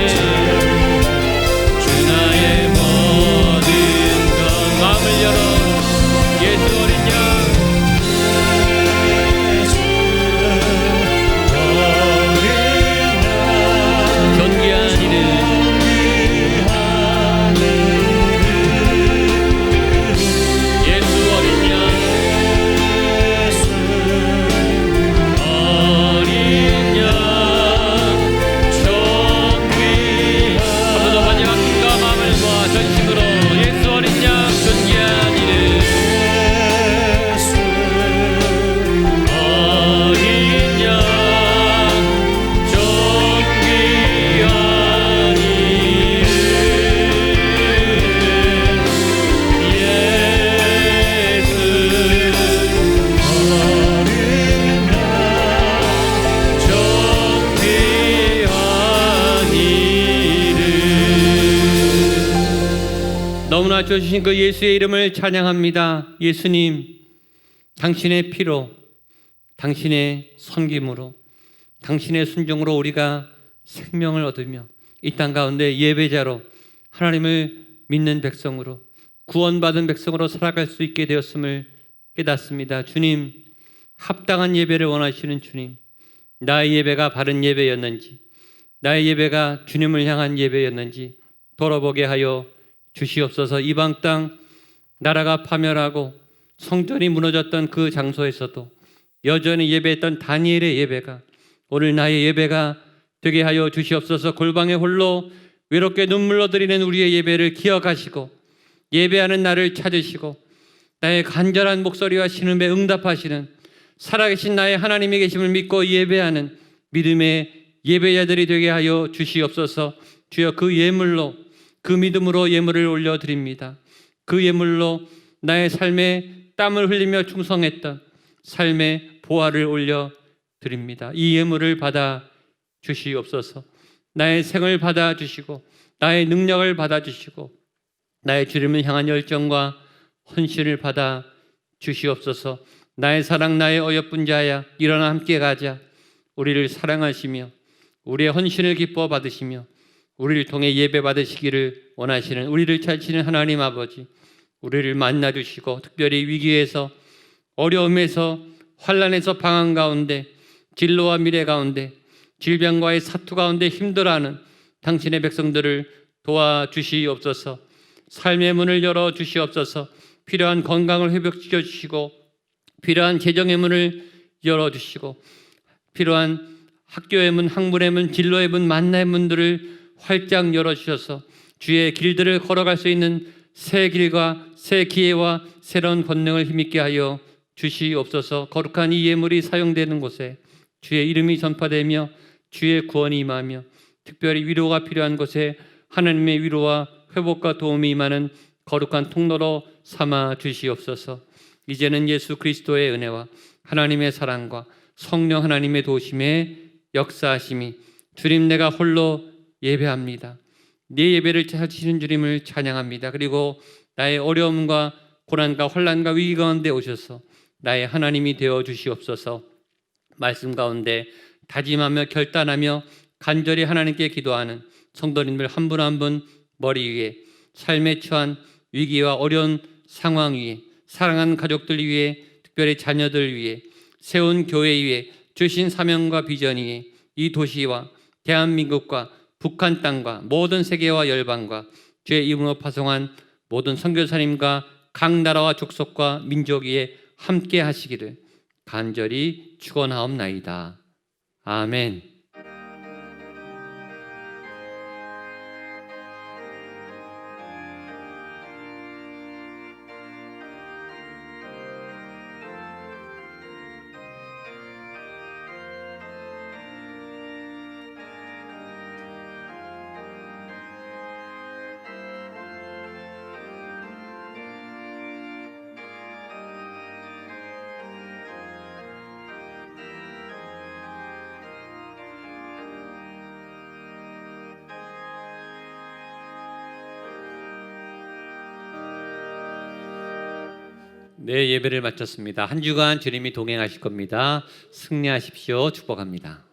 주 나의 모든 것, 마음을 열어 예수 어린 양, 존귀한 이름, 예수 어린 양, 어린 양 존귀한. 한 번 더 마지막 힘과 마음을 모아 전심으로 예수 어린 양 존귀한 이름, 어린 양 존귀한 이름, 예수 어린 양 존귀한 이름. 너무나 주신 그 예수의 이름을 찬양합니다. 예수님, 당신의 피로, 당신의 섬김으로, 당신의 순종으로 우리가 생명을 얻으며 이 땅 가운데 예배자로, 하나님을 믿는 백성으로, 구원받은 백성으로 살아갈 수 있게 되었음을 깨닫습니다. 주님, 합당한 예배를 원하시는 주님, 나의 예배가 바른 예배였는지, 나의 예배가 주님을 향한 예배였는지 돌아보게 하여 주시옵소서. 이방 땅 나라가 파멸하고 성전이 무너졌던 그 장소에서도 여전히 예배했던 다니엘의 예배가 오늘 나의 예배가 되게 하여 주시옵소서. 골방에 홀로 외롭게 눈물로 드리는 우리의 예배를 기억하시고 예배하는 나를 찾으시고 나의 간절한 목소리와 신음에 응답하시는 살아계신 나의 하나님의 계심을 믿고 예배하는 믿음의 예배자들이 되게 하여 주시옵소서. 주여, 그 예물로, 그 믿음으로 예물을 올려드립니다. 그 예물로 나의 삶에 땀을 흘리며 충성했던 삶의 보화를 올려드립니다. 이 예물을 받아 주시옵소서. 나의 생을 받아 주시고 나의 능력을 받아 주시고 나의 주님을 향한 열정과 헌신을 받아 주시옵소서. 나의 사랑 나의 어여쁜 자야 일어나 함께 가자. 우리를 사랑하시며 우리의 헌신을 기뻐 받으시며 우리를 통해 예배 받으시기를 원하시는 우리를 찾으시는 하나님 아버지, 우리를 만나주시고 특별히 위기에서 어려움에서 환난에서 방황 가운데 진로와 미래 가운데 질병과의 사투 가운데 힘들어하는 당신의 백성들을 도와주시옵소서. 삶의 문을 열어주시옵소서. 필요한 건강을 회복시켜 주시고 필요한 재정의 문을 열어주시고 필요한 학교의 문, 학문의 문, 진로의 문, 만나의 문들을 활짝 열어주셔서 주의 길들을 걸어갈 수 있는 새 길과 새 기회와 새로운 권능을 힘있게 하여 주시옵소서. 거룩한 이 예물이 사용되는 곳에 주의 이름이 전파되며 주의 구원이 임하며 특별히 위로가 필요한 곳에 하나님의 위로와 회복과 도움이 임하는 거룩한 통로로 삼아 주시옵소서. 이제는 예수 그리스도의 은혜와 하나님의 사랑과 성령 하나님의 도우심에 역사하심이 주님 내가 홀로 예배합니다. 네 예배를 찾으시는 주님을 찬양합니다. 그리고 나의 어려움과 고난과 환난과 위기 가운데 오셔서 나의 하나님이 되어 주시옵소서. 말씀 가운데 다짐하며 결단하며 간절히 하나님께 기도하는 성도님들 한 분 한 분 머리 위에 삶에 처한 위기와 어려운 상황 위에 사랑하는 가족들 위에 특별히 자녀들 위에 세운 교회 위에 주신 사명과 비전 위에 이 도시와 대한민국과 북한 땅과 모든 세계와 열방과 주의 이름으로 파송한 모든 선교사님과 각 나라와 족속과 민족 위에 함께 하시기를 간절히 축원하옵나이다. 아멘. 네, 예배를 마쳤습니다. 한 주간 주님이 동행하실 겁니다. 승리하십시오. 축복합니다.